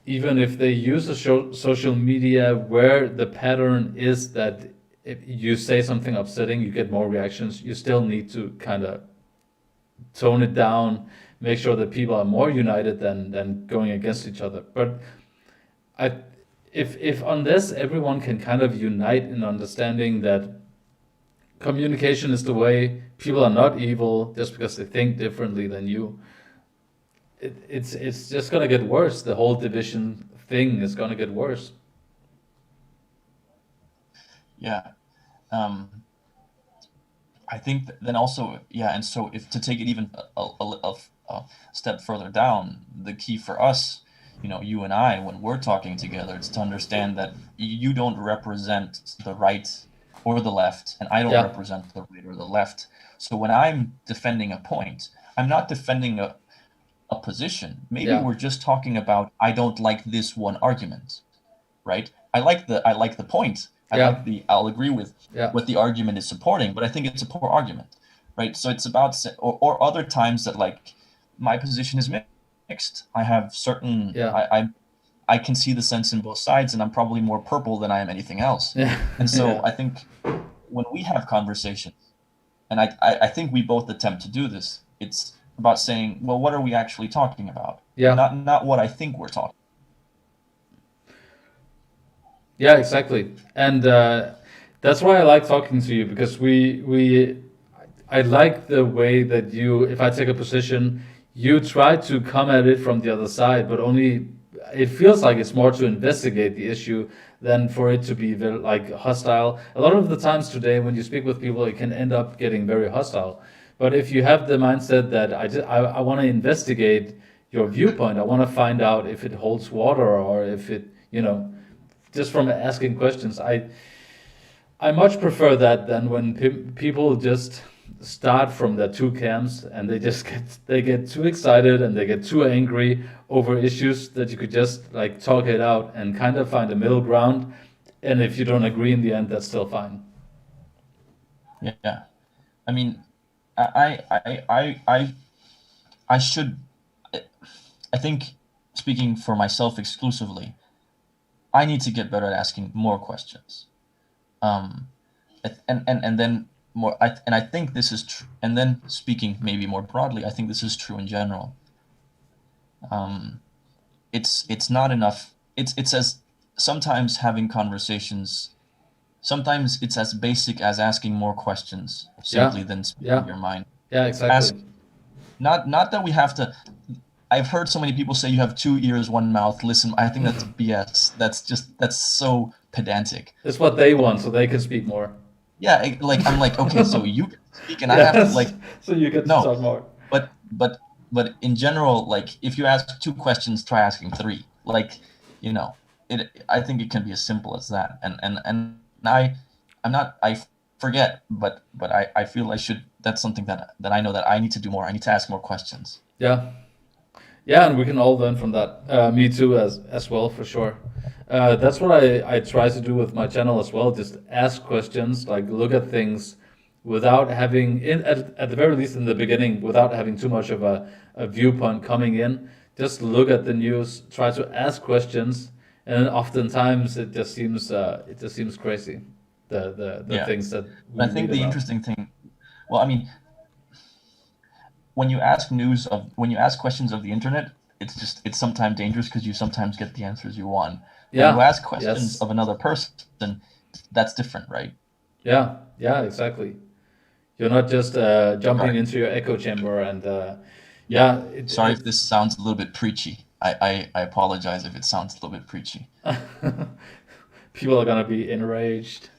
even if they use a social media where the pattern is that if you say something upsetting, you get more reactions, you still need to kind of tone it down, make sure that people are more united than going against each other. But I, if unless everyone can kind of unite in understanding that communication is the way, people are not evil just because they think differently than you, it's just gonna get worse. The whole division thing is gonna get worse. Yeah. Um, I think then also, yeah, and so if to take it even a step further down, the key for us, you and I, when we're talking together, it's to understand that you don't represent the right or the left, and I don't Yeah, represent the right or the left. So when I'm defending a point, I'm not defending a position. Maybe yeah, we're just talking about I don't like this one argument, right? I like the point. yeah, I'll agree with yeah, what the argument is supporting, but I think it's a poor argument, right? So it's about or other times that like my position is mixed. I have certain yeah, I can see the sense in both sides, and I'm probably more purple than I am anything else. yeah, And so yeah, I think when we have conversations, and I think we both attempt to do this, it's about saying, well, what are we actually talking about? yeah, Not what I think we're talking. yeah, exactly. And that's why I like talking to you, because I like the way that you, if I take a position, you try to come at it from the other side, but only it feels like it's more to investigate the issue than for it to be very, like, hostile. A lot of the times today, when you speak with people, it can end up getting very hostile. But if you have the mindset that I want to investigate your viewpoint, I want to find out if it holds water, or if it, just from asking questions, I much prefer that than when people just start from their two camps, and they get too excited and they get too angry over issues that you could just like talk it out and kind of find a middle ground. And if you don't agree in the end, that's still fine. Yeah. I mean, I should. I think, speaking for myself exclusively, I need to get better at asking more questions. Um, and then more. And I think this is true. And then speaking maybe more broadly, I think this is true in general. Um, it's not enough. It's as sometimes having conversations. Sometimes it's as basic as asking more questions Yeah, simply than speaking yeah, your mind. yeah, Ask exactly. not that we have to. I've heard so many people say you have two ears, one mouth. Listen, I think that's BS. That's so pedantic. It's what they want, so they can speak more. Yeah, like I'm like, okay, so you can speak and I have to Yes, like so you get to no, talk more. but in general, like if you ask two questions, try asking three. Like, you know, I think it can be as simple as that. And I'm not I forget, but I feel I should. That's something that I know that I need to do more. I need to ask more questions. Yeah, yeah, and we can all learn from that. Me too, as well, for sure. That's what I try to do with my channel as well. Just ask questions, like look at things without having, at the very least in the beginning, without having too much of a viewpoint coming in. Just look at the news, try to ask questions, and then oftentimes it just seems crazy. The Yeah, things that but we I think read the about. interesting thing. Well, I mean, when you ask questions of the internet, it's sometimes dangerous because you sometimes get the answers you want. When you Yeah. ask questions Yes. of another person, that's different, right? Yeah. Yeah. Exactly. You're not just jumping Sorry. into your echo chamber and Yeah. yeah, Sorry if this sounds a little bit preachy. I apologize if it sounds a little bit preachy. people are gonna be enraged.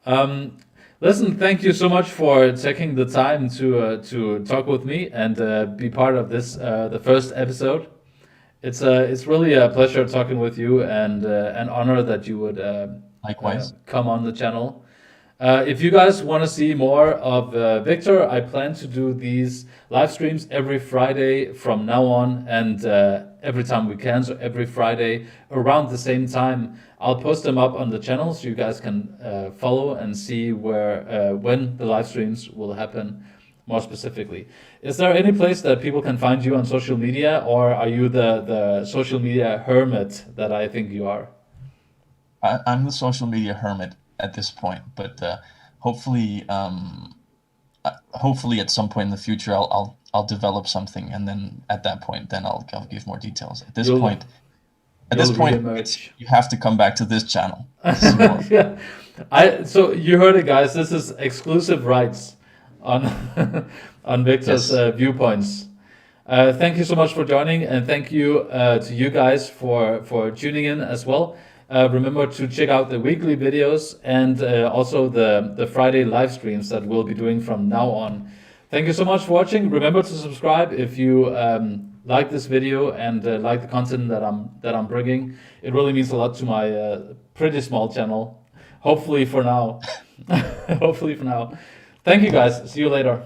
Um, Listen, thank you so much for taking the time to talk with me and be part of this the first episode. It's really a pleasure talking with you, and an honor that you would Likewise. come on the channel. If you guys want to see more of Victor, I plan to do these live streams every Friday from now on, and every time we can. So every Friday around the same time, I'll post them up on the channel so you guys can follow and see when the live streams will happen more specifically. Is there any place that people can find you on social media, or are you the social media hermit that I think you are? I'm the social media hermit at this point, but hopefully, hopefully at some point in the future, I'll develop something, and then at that point, then I'll give more details. At this You'll- point, you'll reemerge. you have to come back to this channel to see more. Yeah, so you heard it, guys. This is exclusive rights on on Victor's Yes. viewpoints. Thank you so much for joining, and thank you to you guys for tuning in as well. Remember to check out the weekly videos and also the Friday live streams that we'll be doing from now on. Thank you so much for watching. Remember to subscribe if you like this video and like the content that I'm bringing. It really means a lot to my pretty small channel. Hopefully for now. Hopefully for now. Thank you guys. See you later.